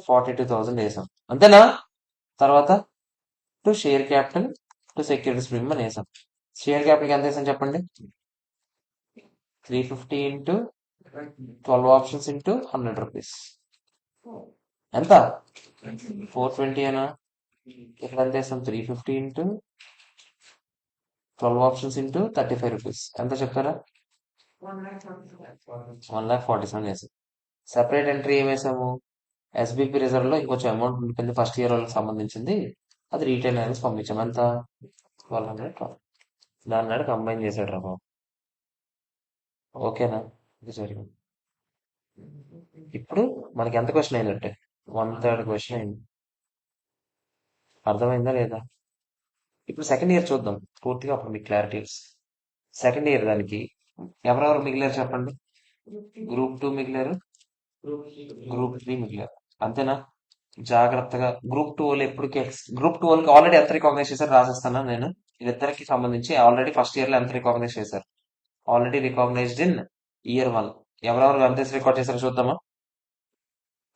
42,000 వేసాం. అంతేనా? తర్వాత to share capital to securities premium అని వేసాం. షేర్ క్యాపిటల్ ఎంత వేసాం చెప్పండి? 350 ఇంటూ 12 ఆప్షన్స్ ఇంటూ 100 రూపీస్ ఎంత? 420 అనా? ఇక్కడ ఎంత వేసాం? 350 ఇంటూ 12 ఆప్షన్స్ ఇంటూ 35 రూపీస్ ఎంత చెప్తారా? 1,47,000 వేసాం. సెపరేట్ ఎంట్రీ ఏం వేసాము? ఎస్బీపీ రిజర్వ్ లో ఇంకొంచెం అమౌంట్ ఉంటుంది ఫస్ట్ ఇయర్ వాళ్ళకి సంబంధించింది, అది రీటైల్ ఎర్నింగ్స్ పంపించాం. ఎంత? 1,212. దాన్ని కంబైన్ చేశాడు రా బాబు. ఓకేనా? ఇది జరిగింది. ఇప్పుడు మనకి ఎంత క్వశ్చన్ అయినట్టే? 1/3 క్వశ్చన్ అయింది. అర్థమైందా లేదా? ఇప్పుడు సెకండ్ ఇయర్ చూద్దాం పూర్తిగా, అప్పుడు మీకు క్లారిటీ వస్తుంది. సెకండ్ ఇయర్ దానికి ఎవరెవరు మిగిలారు చెప్పండి? గ్రూప్ 2 మిగిలారు, గ్రూప్ 3 మిగిలారు. అంతేనా? జాగ్రత్తగా గ్రూప్ 2 వాళ్ళు ఎప్పటికీ గ్రూప్ 2 వాళ్ళకి ఆల్రెడీ ఎంత రికాగ్నైజ్ చేశారు రాసేస్తాను నేను. వీళ్ళిద్దరికి సంబంధించి ఆల్రెడీ ఫస్ట్ ఇయర్ లో ఎంత రికాగ్నైజ్ చేశారు? Already recognised in year 1. ఎవరెవరు ఎంత రికార్డ్ చేశారో చూద్దామా?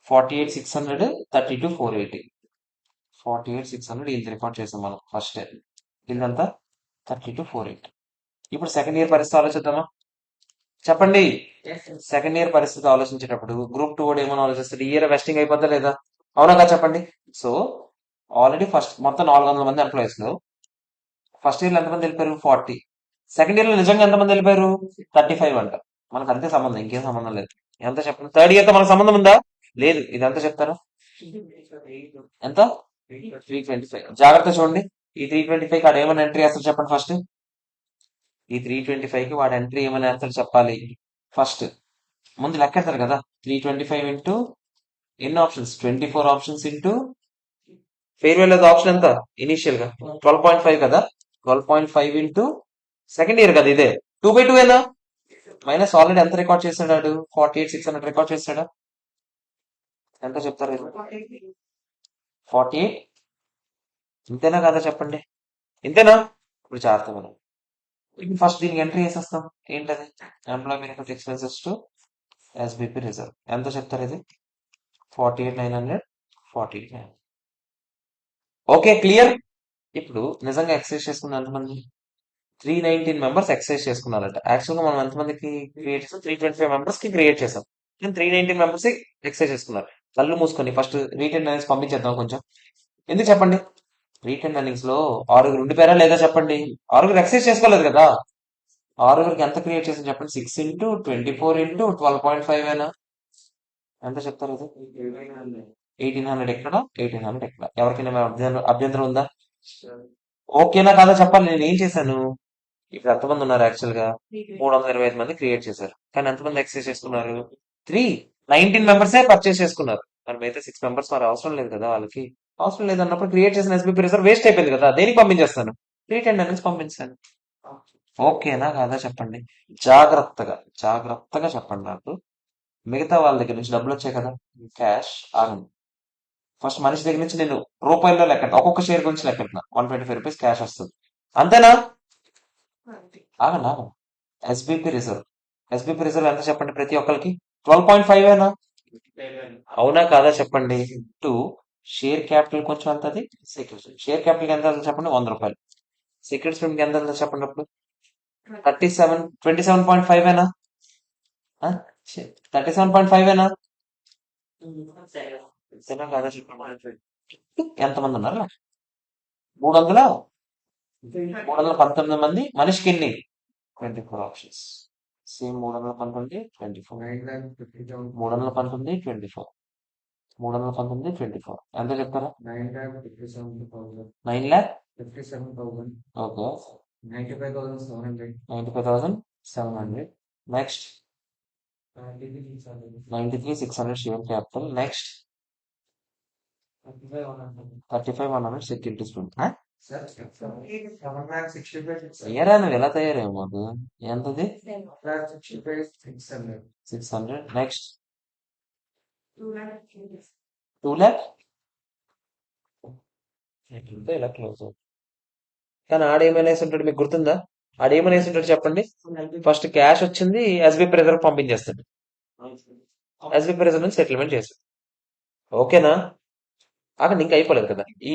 48,600, 32,480. 48,600 వీళ్ళు రికార్డ్ చేసాం మనం ఫస్ట్ ఇయర్. వీళ్ళంతా 32,480. ఇప్పుడు సెకండ్ ఇయర్ పరిస్థితి ఆలోచిద్దామా? చెప్పండి. సెకండ్ ఇయర్ పరిస్థితి ఆలోచించేటప్పుడు గ్రూప్ 2 వాడు ఏమైనా ఆలోచిస్తాడు? ఈ ఇయర్ వెస్టింగ్ అయిపోద్దా లేదా? అవునా కదా చెప్పండి. సో ఆల్రెడీ ఫస్ట్ మొత్తం 400 మంది ఎంప్లాయీస్ లో ఫస్ట్ ఇయర్ లో ఎంతమంది వెళ్ళిపోయారు? 40. సెకండ్ ఇయర్ లో నిజంగా ఎంతమంది వెళ్ళిపోయారు? 35 అంట. మనకు అంతే సంబంధం, ఇంకేం సంబంధం లేదు. ఎంత చెప్పండి? థర్డ్ ఇయర్ తో మనకు సంబంధం ఉందా? లేదు. ఇది ఎంత చెప్తారా? ఎంత? 325. జాగ్రత్త చూడండి. ఈ 325 కి వాడు ఏమైనా ఎంట్రీ వేస్తాడు చెప్పండి ఫస్ట్? ఈ 325 కి వాడు ఎంట్రీ ఏమైనా వేస్తాడు చెప్పాలి ఫస్ట్. ముందు లెక్కెడతారు కదా. 325 ఇంటూ ఎన్ని options? 24 options into fair value option ఎంత ఇనీషియల్ గా? 12.5 కదా. 12.5 ఇంటూ సెకండ్ ఇయర్ కదా ఇదే 2/2 ఏనా? మైనస్ ఆల్రెడీ ఎంత రికార్డ్ చేశాడు? 48,600 రికార్డ్ చేశాడా? ఎంత చెప్తారు ఇది? 48. ఇంతేనా కదా చెప్పండి. ఇంతేనా? ఇప్పుడు జాగ్రత్త మనం ఇప్పుడు ఫస్ట్ దీనికి ఎంట్రీ వేసేస్తాం. ఏంటది? Employee benefit expenses to SBP reserve. ఎంత చెప్తారు ఇది? 48,900. 48,900. Okay, clear. ఇప్పుడు నిజంగా ఎక్సైజ్ చేసుకున్న ఎంతమంది? 319 మెంబర్స్ ఎక్సైజ్ చేసుకున్నారట. యాక్చువల్ గా మనం ఎంతమందికి క్రియేట్ చేసాం? 325 మెంబర్స్ కి క్రియేట్ చేసాం. కానీ 319 మెంబర్స్ ఎక్సైజ్ చేసుకున్నారు. కళ్ళు మూసుకొని ఫస్ట్ రీటెన్ అనేసి పంపించేద్దాం కొంచెం. ఎందుకు చెప్పండి? రీటెన్ ఎర్నింగ్స్ లో ఆరుగురు ఉండిపోయారా లేదా చెప్పండి? ఆరుగురు ఎక్సైజ్ చేసుకోలేదు కదా. ఆరుగురికి ఎంత క్రియేట్ చేసాం చెప్పండి? 6 into 24 into 12.5 అయినా ఎంత చెప్తారు ఇది? 1800 ఎక్కడ? 1800 ఎక్కడ? ఎవరికైనా అభ్యంతరం ఉందా? ఓకేనా కాదా చెప్పాలి. నేను ఏం చేశాను? ఇప్పుడు ఎంతమంది ఉన్నారు యాక్చువల్ గా? 325 మంది క్రియేట్ చేశారు. కానీ ఎంతమంది ఎక్సైజ్ చేసుకున్నారు? 319 మెంబర్సే పర్చేస్ చేసుకున్నారు. మరి మిగతా 6 మెంబర్స్ మరి అవసరం లేదు కదా వాళ్ళకి. అవసరం లేదన్నప్పుడు క్రియేట్ చేసిన ఎస్బీపీ రిజర్వ్ వేస్ట్ అయిపోయింది కదా. దేనికి పంపించేస్తాను? రీటెన్ నుంచి పంపించాను. ఓకేనా కాదా చెప్పండి. జాగ్రత్తగా జాగ్రత్తగా చెప్పండి నాకు. మిగతా వాళ్ళ దగ్గర నుంచి డబ్బులు వచ్చాయి కదా, క్యాష్. ఆగండి, ఫస్ట్ మనిషి దగ్గర నుంచి నేను రూపాయల్లో లెక్క ఒక్కొక్క షేర్ గురించి లెక్కెట్టిన. 125 రూపీస్ క్యాష్ వస్తుంది. అంతేనా? ఆగండి ఆగండి. ఎస్బిపి రిజర్వ్. ఎస్బిపి రిజర్వ్ ఎంత చెప్పండి ప్రతి ఒక్కరికి? 12.5 ఏనా? అవునా కాదా చెప్పండి. టూ షేర్ క్యాపిటల్ కొంచెం ఎంత అది? సీక్రెట్స్ షేర్ క్యాపిటల్ ఎంత వెళ్తుంది చెప్పండి? 100 రూపాయలు. సీక్రెట్స్ ఎంత వెళ్తుంది చెప్పండి అప్పుడు? 27.5 ఏనా? 37.5 ఏనా? అంతేనా కాదా చెప్పండి. ఎంతమంది ఉన్నారు? 300 319 మంది. మనిషికి ఎన్ని? 24 ఆప్షన్స్. సేమ్ 319, 24. 319, 24. 319, 24 ఎంత చెప్తారా? 9,57,000. Okay. 95,700. Next 93,600 share capital. Next 35,100 securities. అయ్యారా నువ్వు ఎలా తయారావు మాకు? ఎంతది? 600. Next 2 lakh. ఎట్లుంటే ఇలా క్లోజ్ అవుతుంది. కానీ ఆడేమైనా వేసి ఉంటాడు మీకు గుర్తుందా? ఆడేమైనా వేసి ఉంటాడు చెప్పండి. ఫస్ట్ క్యాష్ వచ్చింది ఎస్బీపీ రిజర్వ్ పంపించేస్తాడు. ఎస్బీపీ రిజర్వ్ నుంచి సెటిల్మెంట్ చేస్తాడు. ఓకేనా? అక్కడ ఇంకా అయిపోలేదు కదా. ఈ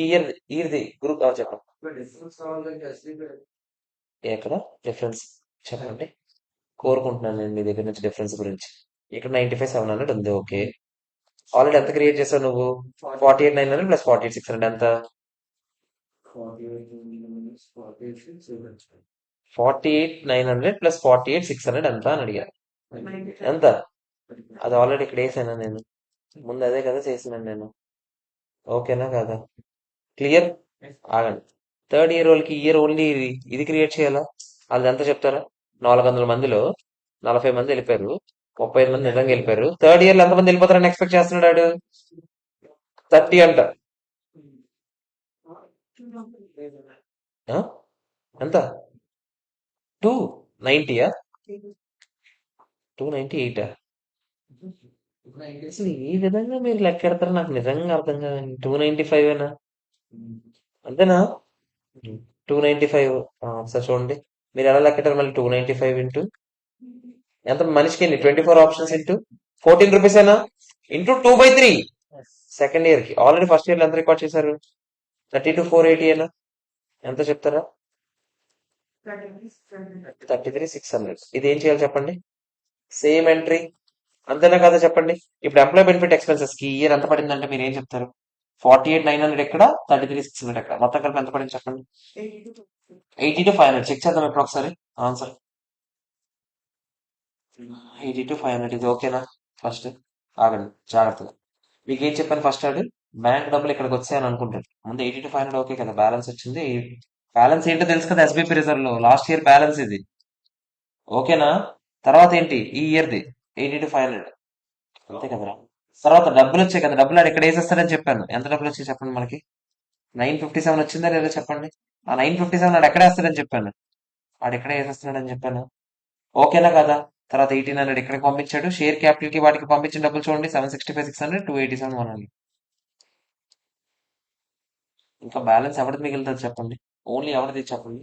ఇయర్ది గ్రూప్ చెప్పండి. ఎక్కడ డిఫరెన్స్ చెప్పండి. కోరుకుంటున్నాను నేను మీ దగ్గర నుంచి డిఫరెన్స్ గురించి. ఇక్కడ 95,700 ఉంది. ఓకే. ఆల్రెడీ ఎంత క్రియేట్ చేసావు నువ్వు? 48,900 ప్లస్ 48,600 ఎంత? 48,900 ప్లస్ 48,600 ఎంత అని అడిగారు. ఎంత? అది ఆల్రెడీ ఇక్కడ వేసాను నేను. ముందు అదే కదా చేసినాను నేను. ఓకేనా కాదా? క్లియర్. ఆగండి. థర్డ్ ఇయర్ వాళ్ళకి ఇయర్ ఓన్లీ ఇది క్రియేట్ చేయాలా? అది ఎంత చెప్తారా? 400 మందిలో 40 మంది వెళ్ళిపోయారు. 35 మంది నిజంగా వెళ్ళిపోయారు. థర్డ్ ఇయర్ లో ఎంతమంది వెళ్ళిపోతారని ఎక్స్పెక్ట్ చేస్తున్నాడు? 30 అంట. ఆ? ఎంత? 290యా? 298. అసలు ఈ విధంగా మీరు లెక్కెడతారు నాకు నిజంగా అర్థం కాదండి. 295 ఏనా? అంతేనా? 295. ఒకసారి చూడండి మీరు ఎలా లెక్కెట్టారు. మళ్ళీ 295 ఇంటూ ఎంత? మనిషికి ఎన్ని? 24 ఆప్షన్స్ ఇంటూ 14 రూపీస్ ఏనా? ఇంటూ 2/3. సెకండ్ ఇయర్ కి. ఆల్రెడీ ఫస్ట్ ఇయర్ లో ఎంత రికార్డ్ చేశారు? 32,480 ఏనా? ఎంత చెప్తారా? 33,600. ఇది ఏం చేయాలి చెప్పండి? Same entry. అంతేనా కదా చెప్పండి. ఇప్పుడు ఎంప్లాయ్ బెనిఫిట్ ఎక్స్పెన్సెస్ కి ఇయర్ ఎంత పడిందంటే మీరు ఏం చెప్తారు? 48,900 ఎక్కడ? 33,600 ఎక్కడ? మొత్తం కలిపి ఎంత పడింది చెప్పండి? 82,500. చెక్ చేద్దాం ఇప్పుడు ఒకసారి ఆన్సర్. 82,500. ఇది ఓకేనా? ఫస్ట్ ఆగండి జాగ్రత్తగా. మీకు ఏం చెప్పాను ఫస్ట్ ఆడు? బ్యాంక్ డబ్బులు ఇక్కడికి వచ్చాయని అనుకుంటాడు. ముందు 82,500 ఓకే కదా, బ్యాలెన్స్ వచ్చింది. బ్యాలెన్స్ ఏంటో తెలుసు కదా, ఎస్బీపీ రిజర్వ్ లో లాస్ట్ ఇయర్ బ్యాలెన్స్ ఇది. ఓకేనా? తర్వాత ఏంటి? ఈ ఇయర్ది 82,500. అంతే కదరా? తర్వాత డబ్బులు వచ్చాయి కదా, డబ్బులు ఆడు ఇక్కడ వేసేస్తాడని చెప్పాను. ఎంత డబ్బులు వచ్చాయి చెప్పండి మనకి? 957 వచ్చిందా లేదా చెప్పండి. ఆ 957 ఆడు ఎక్కడ వేస్తాడని చెప్పాను. ఆడు ఎక్కడ వేసేస్తున్నాడని చెప్పాను. ఓకేనా కదా? తర్వాత 1800 ఇక్కడికి పంపించాడు. షేర్ క్యాపిటల్ కి వాటికి పంపించిన డబ్బులు చూడండి, 765 600 287 100. ఇంకా బ్యాలెన్స్ ఎవరిది మిగులుతుంది చెప్పండి, ఓన్లీ ఎవరిది చెప్పండి.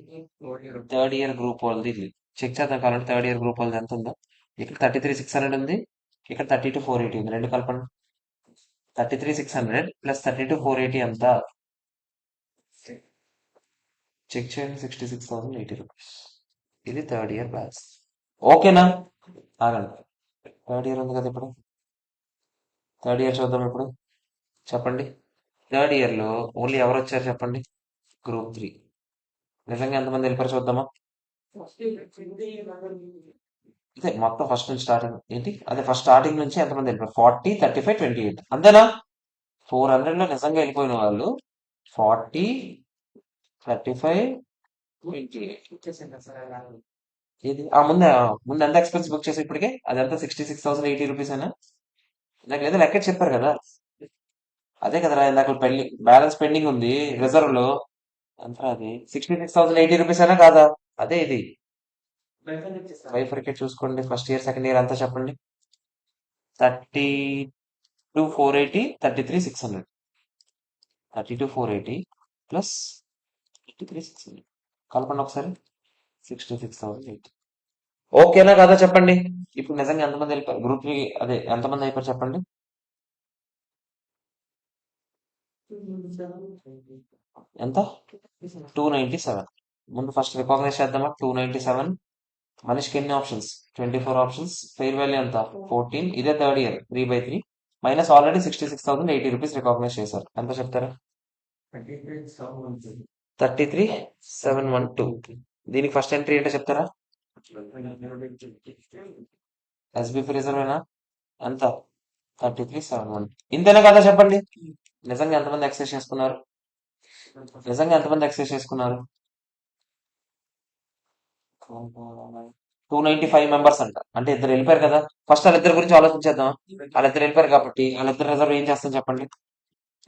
థర్డ్ ఇయర్ గ్రూప్ వాళ్ళది ఇది. చెక్ చేద్దాం కావాలంటే థర్డ్ ఇయర్ గ్రూప్ వాళ్ళది ఎంత ఉందో. ఇక్కడ 33 600 ఉంది, ఇక్కడ 32 480 ఉంది. రెండు కలపండి. 33 600 ప్లస్ 32 480 ఎంత చెక్ చేయండి. 66,080 రూపీస్. ఇది థర్డ్ ఇయర్ బ్యాలెన్స్. ఓకేనా? ఆగండి, థర్డ్ ఇయర్ ఉంది కదా ఇప్పుడు. థర్డ్ ఇయర్ చూద్దాం ఇప్పుడు. చెప్పండి, థర్డ్ ఇయర్ లో ఓన్లీ ఎవరు వచ్చారు చెప్పండి. గ్రూప్ 3. నిజంగా ఎంతమంది వెళ్ళిపోయారు చూద్దామా. ఇదే మొత్తం ఫస్ట్ నుంచి స్టార్టింగ్ ఏంటి, అదే ఫస్ట్ స్టార్టింగ్ నుంచి ఎంతమంది వెళ్ళిపోయారు. 40 35 28 అంతేనా. 400 లో నిజంగా వెళ్ళిపోయిన వాళ్ళు 40 35 28. ఇది ముందు ముందు ఎంత ఎక్స్పెన్స్ బుక్ చేసి ఇప్పటికే అది ఎంత 66,080 రూపీస్ అయినా నాకు లేదా లెక్క చెప్పారు కదా. అదే కదరా ఇందాక పెండింగ్ బ్యాలెన్స్ పెండింగ్ ఉంది రిజర్వ్ లో. ఎంత అది 66,080 రూపీస్ అయినా కాదా. అదే ఇది బైఫర్కేట్ చూసుకోండి. ఫస్ట్ ఇయర్ సెకండ్ ఇయర్ అంతా చెప్పండి. 32 480 33 600. 32 480 ప్లస్ 33 600 కలపండి ఒకసారి. 66,080. ఓకేనా కదా చెప్పండి. ఇప్పుడు నిజంగా ఎంతమంది వెళ్ళిపోయారు గ్రూప్ కి, అదే ఎంతమంది అయిపోయారు చెప్పండి. ఎంత 297. ముందు ఫస్ట్ రికాగ్నైజ్ చేద్దామా. 297 మనిషికి ఎన్ని ఆప్షన్స్, 24 ఆప్షన్స్. ఫెయిర్ వాల్యూ ఎంత 14. ఇదే third year 3/3 minus already 66,080 rupees recognise చేశారు. ఎంత చెప్తారా. 33,712. దీనికి ఫస్ట్ ఎంట్రీ ఏంటో చెప్తారా. ఎస్బిపి రిజర్వ్ అయినా ఎంత 33,712. ఇంతేనా కదా చెప్పండి. నిజంగా ఎంతమంది ఎక్సైజ్ చేసుకున్నారు. నిజంగా ఎంతమంది ఎక్సైజ్ చేసుకున్నారు. 295 మెంబర్స్ అంట. అంటే ఇద్దరు వెళ్ళిపోయారు కదా. ఫస్ట్ వాళ్ళిద్దరి గురించి ఆలోచించేద్దాం. వాళ్ళిద్దరు వెళ్ళిపోయారు కాబట్టి వాళ్ళిద్దరు రిజర్వ్ ఏం చేస్తాం చెప్పండి.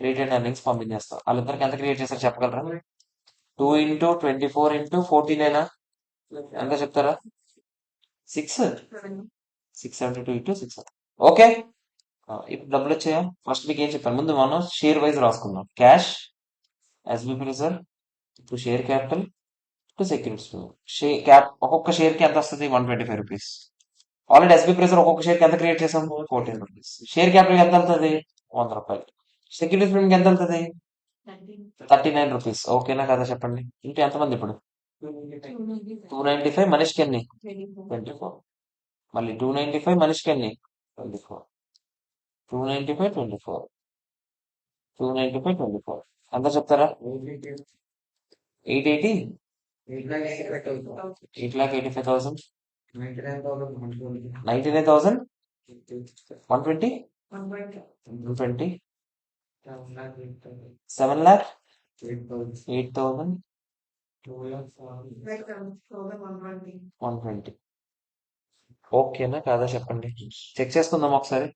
రిటైన్ ఎర్నింగ్స్ పంపించేస్తాం. వాళ్ళిద్దరికి ఎంత క్రియేట్ చేస్తారో చెప్పగలరా. 2 ఇంటూ 24 ఇంటూ 14 అయినా ఎంత చెప్తారా. 672 ఇంటూ 6. ఓకే, ఇప్పుడు డబ్బులు వచ్చాయా. ఫస్ట్ మీకు ఏం చెప్పాను, ముందు మనం షేర్ వైజ్ రాసుకుందాం. Cash, SBP reserve, to share capital, to securities. ఒక్కొక్క షేర్ కి ఎంత వస్తుంది 125 రూపీస్. ఆల్రెడీ ఎస్బిపి రిజర్వ్ ఒక్కొక్క షేర్ కి ఎంత క్రియేట్ చేసాం 14 రూపీస్. షేర్ క్యాపిటల్ ఎంత వెళ్తుంది 100 రూపాయలు. సెక్యూరిటీస్ ప్రీమియం ఎంత వెళ్తుంది 39 రూపీస్. ఓకేనా కదా చెప్పండి. ఇంటూ ఎంతమంది ఇప్పుడు 295 మనిషికి ఎన్ని 24. మళ్ళీ 295 మనిషికి ఎన్ని 24. 295 24 295 24 ఎంత చెప్తారా. 880 8,85,000 99,000 120 120 7 lakh 8,000 120. ఓకేనా కాదా చెప్పండి. చెక్ చేసుకుందాం ఒకసారి.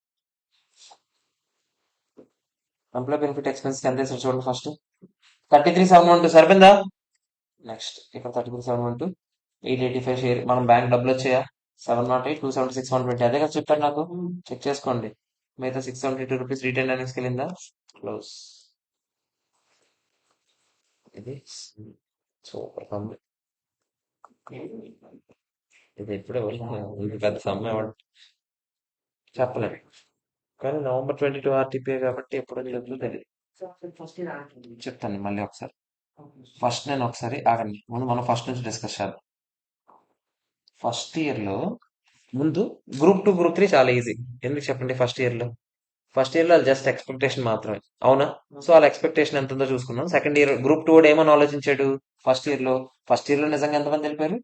ఎంప్లాయ్ బెనిఫిట్ ఎక్స్పెన్స్ ఎంత వేసారు చూడండి. ఫస్ట్ 33,712 సరిపోయిందా. నెక్స్ట్ ఇక్కడ 33,712 885 షేర్. మనం బ్యాంక్ డబ్బులు వచ్చాయా 708 276 120. అదే కదా చెప్పారు నాకు. చెక్ చేసుకోండి. మిగతా 672 రూపీస్ రిటైన్ ఎర్నింగ్స్కి వెళ్ళిందా. క్లోజ్. ఇది సూపర్ సమ్. ఇది ఎప్పుడే ఇంత పెద్ద సమ్ చెప్పలేము. కానీ November 22 ఆర్టీపీ కాబట్టి ఎప్పుడో జరుగుతుందో తెలియదు. చెప్తాను మళ్ళీ ఒకసారి. ఫస్ట్ నేను ఒకసారి ఆగండి, ముందు మనం ఫస్ట్ నుంచి డిస్కస్ చేద్దాం. ఫస్ట్ ఇయర్ లో ముందు గ్రూప్ 2 గ్రూప్ 3 చాలా ఈజీ. ఎందుకు చెప్పండి. ఫస్ట్ ఇయర్ లో జస్ట్ ఎక్స్పెక్టేషన్ మాత్రమే, అవునా. సో వాళ్ళ ఎక్స్పెక్టేషన్ ఎంత ఉందో చూసుకున్నాం. సెకండ్ ఇయర్ గ్రూప్ 2 ఏమని ఆలోచించాడు. ఫస్ట్ ఇయర్ లో నిజంగా ఎంతమంది వెళ్ళిపోయారు.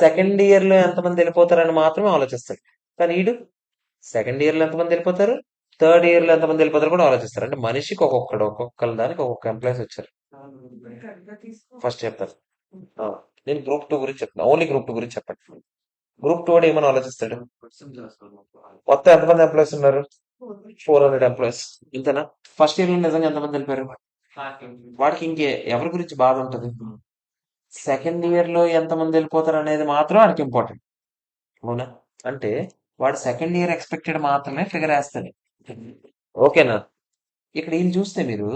సెకండ్ ఇయర్ లో ఎంతమంది వెళ్ళిపోతారని మాత్రమే ఆలోచిస్తాడు. కానీ ఈడు సెకండ్ ఇయర్ లో ఎంతమంది వెళ్ళిపోతారు, థర్డ్ ఇయర్ లో ఎంతమంది వెళ్ళిపోతారు కూడా ఆలోచిస్తారు. అంటే మనిషికి ఒక్కొక్కరు దానికి ఒక్కొక్క ఎంప్లాయీస్ వచ్చారు. ఫస్ట్ చెప్తారు. ఆ, నేను గ్రూప్ 2 గురించి చెప్తాను. ఓన్లీ గ్రూప్ 2 గురించి చెప్పండి. గ్రూప్ 2 ఏమని ఆలోచిస్తాడు. మొత్తం ఎంతమంది ఎంప్లాయీస్ ఉన్నారు 400 ఎంప్లాయీస్. ఇంతనా. ఫస్ట్ ఇయర్ లో నిజంగా ఎంతమంది వెళ్ళిపోయారు. వాడికి ఎవరి గురించి బాధ ఉంటది. సెకండ్ ఇయర్ లో ఎంతమంది వెళ్ళిపోతారు అనేది మాత్రం వాడికి ఇంపార్టెంట్, అవునా. అంటే వాడు సెకండ్ ఇయర్ ఎక్స్పెక్టెడ్ మాత్రమే ఫిగర్ వేస్తాడు. ఓకేనా? ఇక్కడ వీళ్ళు చూస్తే మీరు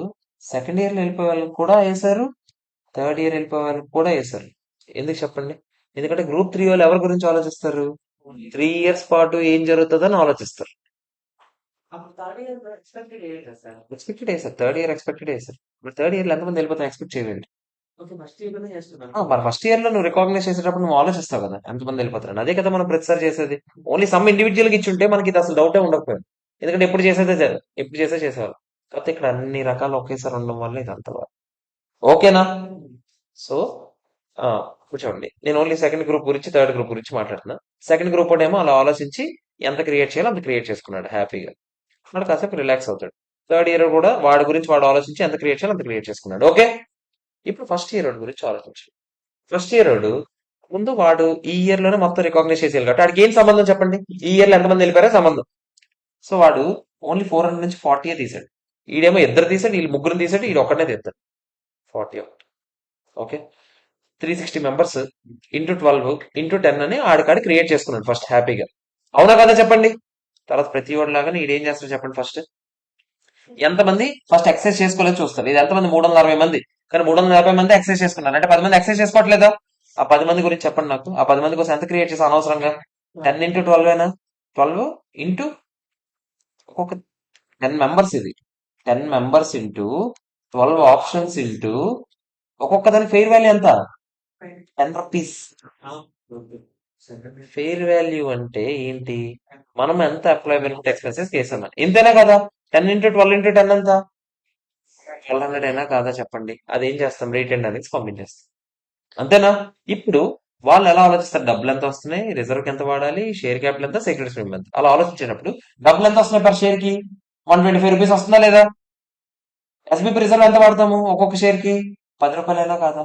సెకండ్ ఇయర్ లో వెళ్ళిపోయే వాళ్ళకి కూడా వేశారు, థర్డ్ ఇయర్ వెళ్ళిపోయే వాళ్ళకి కూడా వేశారు. ఎందుకు చెప్పండి? ఎందుకంటే గ్రూప్ 3 వాళ్ళు ఎవరి గురించి ఆలోచిస్తారు? 3 ఇయర్స్ పాటు ఏం జరుగుతుందని ఆలోచిస్తారు. ఎక్స్పెక్టెడ్ వేశారు, థర్డ్ ఇయర్ ఎక్స్పెక్టెడ్ వేశారు. మరి థర్డ్ ఇయర్ లో ఎంతమంది వెళ్ళిపోతారు ఎక్స్పెక్ట్ చేయండి. మరి ఫస్ట్ ఇయర్ లో నువ్వు రికాగ్నైజ్ చేసేటప్పుడు నువ్వు ఆలోచిస్తావు కదా ఎంతమంది వెళ్ళిపోతారని. అదే కదా మనం ప్రతిసారి చేసేది. ఓన్లీ సమ్ ఇండివిజువల్ గా ఇచ్చుంటే మనకి ఇది అసలు డౌటే ఉండకపోయింది. ఎందుకంటే ఎప్పుడు చేసేవాళ్ళు. కాకపోతే ఇక్కడ అన్ని రకాలు ఒకేసారి ఉండడం వల్ల ఇది అంత బాగా. ఓకేనా? సో కూర్చోండి. నేను ఓన్లీ సెకండ్ గ్రూప్ గురించి థర్డ్ గ్రూప్ గురించి మాట్లాడుతున్నా. సెకండ్ గ్రూప్ ఏమో అలా ఆలోచించి ఎంత క్రియేట్ చేయాలో అంత క్రియేట్ చేసుకున్నాడు హ్యాపీగా. వాడు కాసేపు రిలాక్స్ అవుతాడు. థర్డ్ ఇయర్ కూడా వాడి గురించి వాడు ఆలోచించి ఎంత క్రియేట్ చేయాలో అంత క్రియేట్ చేసుకున్నాడు. ఓకే. ఇప్పుడు ఫస్ట్ ఇయర్ గురించి ఆలోచించు. ఫస్ట్ ఇయర్ ముందు వాడు ఈ ఇయర్ లోనే మొత్తం రికాగ్నైజ్ చేసేయాలి కాబట్టి వాడికి ఏం సంబంధం చెప్పండి? ఈ ఇయర్ లో ఎంతమంది వెళ్ళిపోయారో సంబంధం. సో వాడు ఓన్లీ 400 నుంచి 40 తీసాడు. ఈడేమో ఇద్దరు తీసాడు, వీళ్ళు ముగ్గురు తీసాడు, ఈడు ఒక్కటే తీస్తాడు. 40. ఓకే. 360 మెంబర్స్ ఇంటూ 12 ఇంటూ 10 అని ఆడికాడి క్రియేట్ చేసుకున్నాడు ఫస్ట్ హ్యాపీగా. అవునా కదా చెప్పండి? తర్వాత ప్రతి వాడు లాగానే ఈడేం చేస్తాడు చెప్పండి? ఫస్ట్ ఎంతమంది ఫస్ట్ ఎక్సైజ్ చేసుకోలేదు చూస్తారు. ఇది ఎంతమంది? 360 మంది. కానీ 350 మంది ఎక్సైజ్ చేసుకున్నారు. అంటే 10 మంది ఎక్సైజ్ చేసుకోవట్లేదా? ఆ 10 మంది గురించి చెప్పండి నాకు. ఆ 10 మంది కోసం ఎంత క్రియేట్ చేసి అనవసరంగా? 10 ఇంటూ 12 ఏనా? 12 ఇంటూ ఒక్కొక్క 10 మెంబర్స్. ఇది 10 మెంబర్స్ ఇంటూ 12 ఆప్షన్స్ ఇంటూ ఒక్కొక్క దాని ఫెయిర్ వాల్యూ ఎంత? 10 రూపీస్. ఫెయిర్ వాల్యూ అంటే ఏంటి? మనం ఎంత అప్లై బెనిఫిట్ ఎక్స్పెన్సెస్ చేసామని. ఇంతేనా కదా? 10 ఇంటూ 12 ఇంటూ 10 ఎంత? 1200 అయినా కాదా చెప్పండి? అదేం చేస్తాం? రిటర్న్ అనేది పంపించేస్తాం. అంతేనా? ఇప్పుడు వాళ్ళు ఎలా ఆలోచిస్తారు? డబ్బులు ఎంత వస్తున్నాయి, రిజర్వ్ ఎంత వాడాలి, షేర్ క్యాపిటల్ ఎంత, సెక్యూరిటీ ప్రీమియం ఎంత, అలా ఆలోచించేటప్పుడు డబ్బులు ఎంత వస్తున్నాయి పర్ షేర్ కి? 125 రూపీస్ వస్తుందా లేదా? ఎస్బీపీ రిజర్వ్ ఎంత వాడతాము ఒక్కొక్క షేర్ కి? 10 రూపాయలైనా కాదా?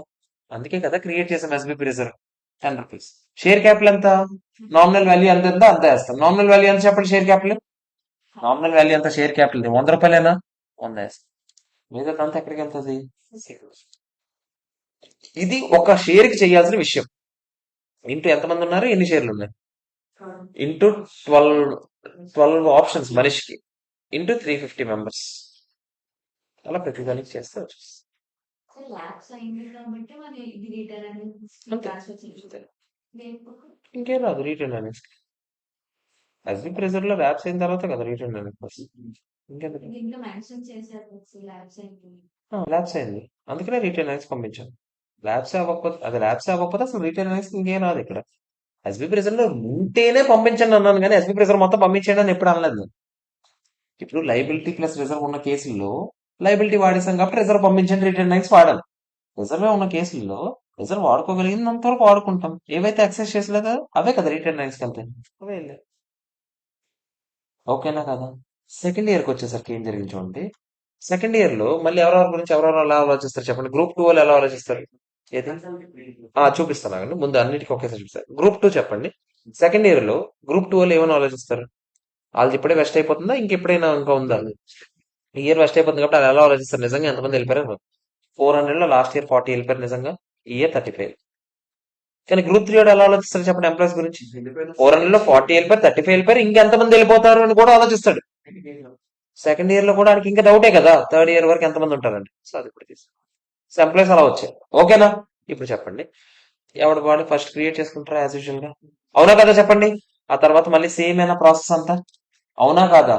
అందుకే కదా క్రియేట్ చేసాం ఎస్బీపీ రిజర్వ్ 10 రూపీస్. షేర్ క్యాపిటల్ ఎంత? నామినల్ వాల్యూ ఎంత ఉందో అంత వేస్తాం. నామినల్ వాల్యూ ఎంత చెప్పండి? షేర్ క్యాపిటల్ నామినల్ వాల్యూ ఎంత? Share capital 100 రూపాయలైనా? 100 వేస్తాం. మిగతా అంతా ఎక్కడికి వెళ్తుంది? ఇది ఒక షేర్ కి చేయాల్సిన విషయం. ఇంటూ ఎంతమంది ఉన్నారు, ఎన్ని షేర్లు ఉన్నాయి, ఇంటూ 12 ఆప్షన్స్ మనిషికి, ఇంటూ 350 మెంబర్స్. అలా ప్రతి దానికి చేస్తే వచ్చేస్తుంది. అంతే. ఇంకేం రాదు రిటర్న్ అనేది. ఎస్బీ ప్రెజర్ లో ర్యాప్స్ అయిన తర్వాత కదా రిటర్న్ అనేది వస్తుంది. ఇంకెందుకు ల్యాబ్స్ అయింది, అందుకనే రిటర్న్ అనేది పంపించాను. ల్యాబ్స్ అవ్వకపోతే అసలు రిటర్న్ అనేది ఇంకేం రాదు ఇక్కడ. ఎస్బీ ప్రెజర్ లో ఉంటేనే పంపించండి అన్నాను, కానీ ఎస్బీ ప్రెజర్ మొత్తం పంపించండి అని ఎప్పుడు అనలేదు. ఇప్పుడు లైబిలిటీ ప్లస్ రిజర్వ్ ఉన్న కేసుల్లో లైబిలిటీ వాడేసాం కాబట్టి రిజర్వ్ పంపించండి, రిటర్న్ నైన్స్ వాడాలి. రిజర్వ్ ఉన్న కేసుల్లో రిజర్వ్ వాడుకోగలిగింది వరకు వాడుకుంటాం. ఏవైతే ఎక్సెస్ చేసలేదో అవే కదా రిటర్న్ నైన్స్ వెళ్తాయి. అవే వెళ్ళాయి. ఓకేనా కదా? సెకండ్ ఇయర్ కి వచ్చేసరికి ఏం జరిగింది చూడండి. సెకండ్ ఇయర్ లో మళ్ళీ ఎవరెవరు ఎలా ఆలోచిస్తారు చెప్పండి? గ్రూప్ 2 వాళ్ళు ఎలా ఆలోచిస్తారు? ఏది చూపిస్తాను ఆగండి. ముందు అన్నిటికీ ఒకేసారి చూపిస్తారు. గ్రూప్ 2 చెప్పండి. సెకండ్ ఇయర్ లో గ్రూప్ 2 వాళ్ళు ఏమైనా ఆలోచిస్తారు? వాళ్ళది ఇప్పుడే వెస్ట్ అయిపోతుందా, ఇంకెప్పుడైనా ఇంకా ఉందా? ఈ ఇయర్ వెస్ట్ అయిపోతుంది కాబట్టి వాళ్ళు ఎలా ఆలోచిస్తారు? నిజంగా ఎంతమంది వెళ్ళిపోయారు? 400 లో లాస్ట్ ఇయర్ 40 వెళ్ళిపోయారు నిజంగా. ఈ ఇయర్ 35. కానీ గ్రూప్ 3 వాడు ఎలా ఆలోచిస్తారు చెప్పండి ఎంప్లాయీస్ గురించి? 400 లో 40 వెళ్ళిపోయారు, 35 వెళ్ళిపోయారు, ఇంకెంతమంది వెళ్ళిపోతారు అని కూడా ఆలోచిస్తాడు. సెకండ్ ఇయర్ లో కూడా వాడికి ఇంకా డౌటే కదా థర్డ్ ఇయర్ వరకు ఎంతమంది ఉంటారండి. సో అది ఇప్పుడు తీసు. సో ఎంప్లాయీస్ అలా వచ్చాయి. ఓకేనా? ఇప్పుడు చెప్పండి, ఎవడు వాడు ఫస్ట్ క్రియేట్ చేసుకుంటారా యాజ్ యూజువల్ గా? అవునా కదా చెప్పండి? ఆ తర్వాత మళ్ళీ సేమ్ అయినా ప్రాసెస్ అంతా. అవునా కాదా?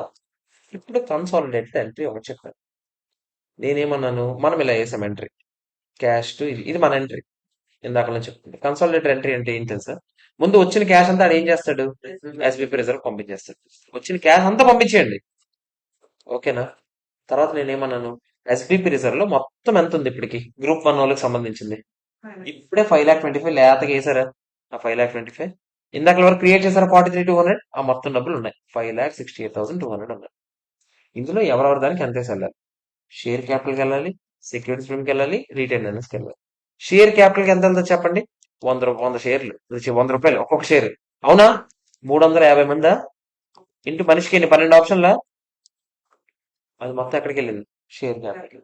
ఇప్పుడు కన్సాలిడేటెడ్ ఎంట్రీ ఒకటి చెప్పాను. నేనేమన్నాను? మనం ఇలా వేసాం ఎంట్రీ, క్యాష్ టు ఇది మన ఎంట్రీ. ఇందాక నుంచి చెప్తుంది. కన్సాలిడేటెడ్ ఎంట్రీ అంటే ఏం తెలుసా? ముందు వచ్చిన క్యాష్ అంతా ఆడు ఏం చేస్తాడు? ఎస్బీపీ రిజర్వ్ పంపించేస్తాడు. వచ్చిన క్యాష్ అంతా పంపించేయండి. ఓకేనా? తర్వాత నేనేమన్నాను? ఎస్బీపీ రిజర్వ్ లో మొత్తం ఎంత ఉంది ఇప్పటికి గ్రూప్ 1 వాళ్ళకి సంబంధించింది? ఇప్పుడే 5,25,000 లేతగా వేసారా? ఆ 5,25,000 ఇందాక వరకు క్రియేట్ చేశారా? 43,200. ఆ మొత్తం డబ్బులు ఉన్నాయి. 5,68,200 ఉన్నాయి. ఇందులో ఎవరెవరి దానికి ఎంత వెళ్ళాలి? షేర్ క్యాపిటల్కి వెళ్ళాలి, సెక్యూరిటీ స్కీమ్కి వెళ్ళాలి, రిటైన్ ఎర్నింగ్స్కి వెళ్ళాలి. షేర్ క్యాపిటల్కి ఎంత వెళ్తుంది చెప్పండి? 100 షేర్లు, 100 రూపాయలు ఒక్కొక్క షేర్. అవునా? 350 మందా? ఇంటి మనిషికి ఎన్ని? 12 ఆప్షన్లా? అది మొత్తం ఎక్కడికి వెళ్ళింది? Share capital.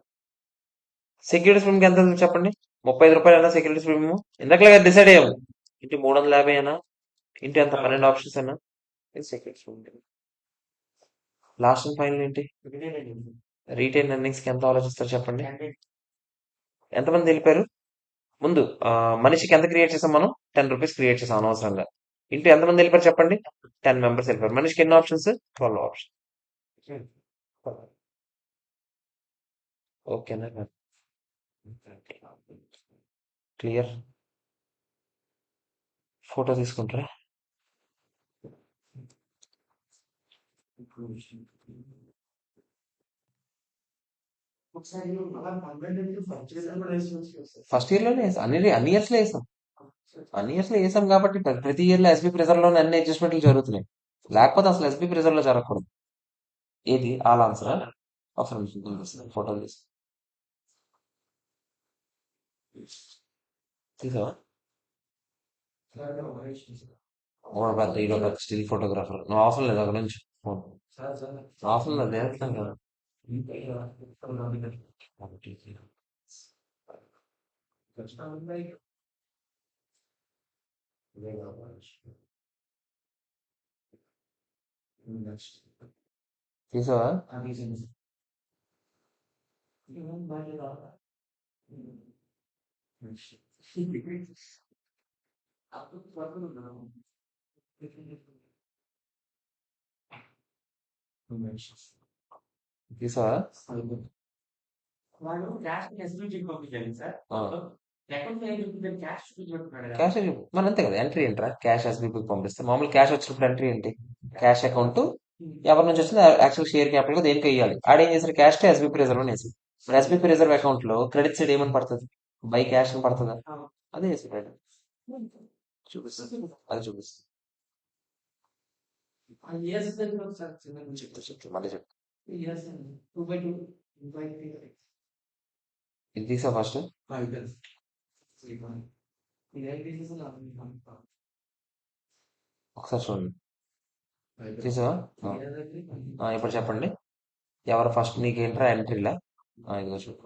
సెక్యూరిటీ ప్రీమియం ఎంత ఉంది చెప్పండి? 35 రూపాయలు అయినా సెక్యూరిటీ ప్రీమియం ఇందాక డిసైడ్ అయ్యాము. ఇంటి 350 అయినా, ఇంటి ఎంత? 12 ఆప్షన్స్ అయినా లాస్ట్ అండ్ ఫైనల్ ఏంటి? రీటైన్ ఎర్నింగ్స్ కి ఎంత ఆలోచిస్తారు చెప్పండి. ఎంతమంది వెళ్ళిపోయారు ముందు? మనిషికి ఎంత క్రియేట్ చేసాం మనం? 10 రూపీస్ క్రియేట్ చేసాం అనవసరంగా. ఇంటూ ఎంతమంది వెళ్ళిపోయారు చెప్పండి? 10 మెంబర్స్ వెళ్ళిపోయారు. మనిషికి ఎన్ని ఆప్షన్స్? 12 ఆప్షన్. ఓకేనా? క్లియర్. ఫోటో తీసుకుంటారా? ఫస్ట్ ఇయర్ లోనే అన్ని ఇయర్స్ లో వేసాం. అన్ని ఇయర్స్ లో వేసాం కాబట్టి ప్రతి ఇయర్ లో ఎస్బీ ప్రెజర్ లోనే అన్ని అడ్జస్ట్మెంట్లు జరుగుతున్నాయి. లేకపోతే అసలు ఎస్బీ ప్రెజర్ లో జరగకూడదు. ఏది ఆల్ ఆన్సరా? ఒకసారి ఫోటో తీసావా? పెద్ద హీరో, పెద్ద స్టిల్ ఫోటోగ్రాఫర్. నువ్వు అవసరం లేదు అక్కడ నుంచి ఫోన్. అవసరం లేదు, చేస్తాం కదా. తీసావా? తీసావా? ఆ. క్యాష్ మన అంతే కదా. ఎంట్రీ ఏంట్రా? క్యాష్ ఎస్బీపీకి పంపిస్తే మామూలు క్యాష్ వచ్చినప్పుడు ఎంట్రీ ఏంటి? క్యాష్ అకౌంట్ ఎవరి నుంచి వచ్చిందో యాక్చువల్ షేర్ క్యాపిటల్ గా దేనికి వేయాలి. ఆడేం చేశారు? క్యాష్ టు ఎస్బీపీ రిజర్వ్ అని వేసి, మరి ఎస్బీపీ రిజర్వ్ అకౌంట్ లో క్రెడిట్ సైడ్ ఏమని పడుతుంది? బై క్యాష్ అని పడుతుందా? అదే వేసి చూపిస్తుంది. అది చూపిస్తుంది. చెప్తా మళ్ళీ చెప్తా. ఇది తీసా ఫస్ట్. ఒకసారి చూడండి. తీసావా? ఇప్పుడు చెప్పండి. ఎవరు ఫస్ట్? నీకేంట్రా ఎంట్రీలా? ఇదిగో చూడు.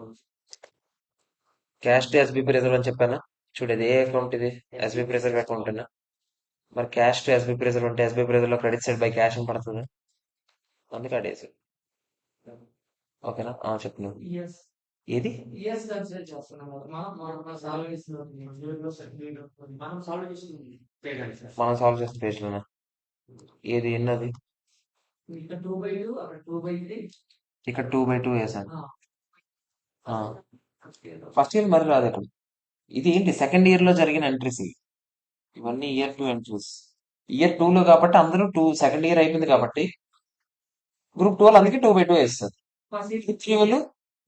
క్యాష్ టు ఎస్బీపీ రిజర్వ్ అని చెప్పానా? చూడు, ఇది ఏ అకౌంట్? ఇది ఎస్బీపీ రిజర్వ్ అకౌంట్. మరి క్యాష్ టు ఎస్బీపీ రిజర్వ్ అంటే ఎస్బీపీ రిజర్వ్ లో క్రెడిట్ సైడ్ బై క్యాష్ అని పడుతుంది. అందుకే అడేసి. ఓకేనా? చెప్పు నువ్వు. ఏది మనం సాల్వ్ చేసిన పేజ్ లోనా? ఏది ఎన్నది? ఇక్కడ 2/2 వేసాను. ఫస్ట్ ఇయర్ మరి రాదు ఇక్కడ. ఇది ఏంటి? సెకండ్ ఇయర్ లో జరిగిన ఎంట్రీస్ ఇవన్నీ ఇయర్ 2 ఎంట్రీస్. ఇయర్ 2 లో కాబట్టి అందరూ సెకండ్ ఇయర్ అయిపోయింది కాబట్టి గ్రూప్ 2 వాళ్ళు అందుకే 2/2 వేస్తారు. గ్రూప్ 3 వాళ్ళు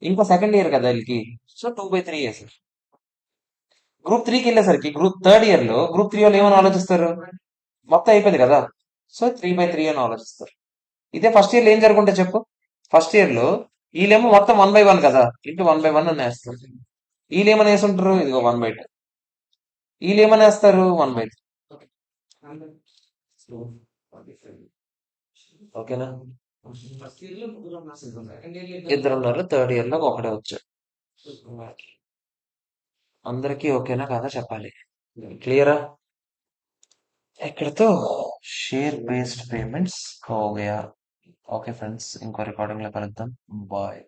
ఇంకా సెకండ్ ఇయర్ కదా వీళ్ళకి, సో 2/3 వేస్తారు. గ్రూప్ 3కి వెళ్ళేసరికి గ్రూప్ థర్డ్ ఇయర్ లో గ్రూప్ 3 వాళ్ళు ఏమని ఆలోచిస్తారు? మొత్తం అయిపోయింది కదా, సో 3/3 అని ఆలోచిస్తారు. ఇదే ఫస్ట్ ఇయర్ లో ఏం జరుగుంటే చెప్పు. ఫస్ట్ ఇయర్ లో వీళ్ళేమో మొత్తం 1/1 కదా, ఇంటూ 1/1 అని వేస్తారు. వీళ్ళు ఏమని వేసుంటారు? ఇదిగో 1/2. వీళ్ళు ఏమని వేస్తారు? 1/3. ఓకేనా? ఇద్దరు ఉన్నారు. థర్డ్ ఇయర్ లో ఒకడే వచ్చాడు. అందరికీ ఓకేనా కాదా చెప్పాలి. క్లియరా? ఇక్కడతో షేర్ బేస్డ్ పేమెంట్స్ హో గయా. ఓకే ఫ్రెండ్స్, ఇంకో రికార్డింగ్ లో కలుద్దాం. బాయ్.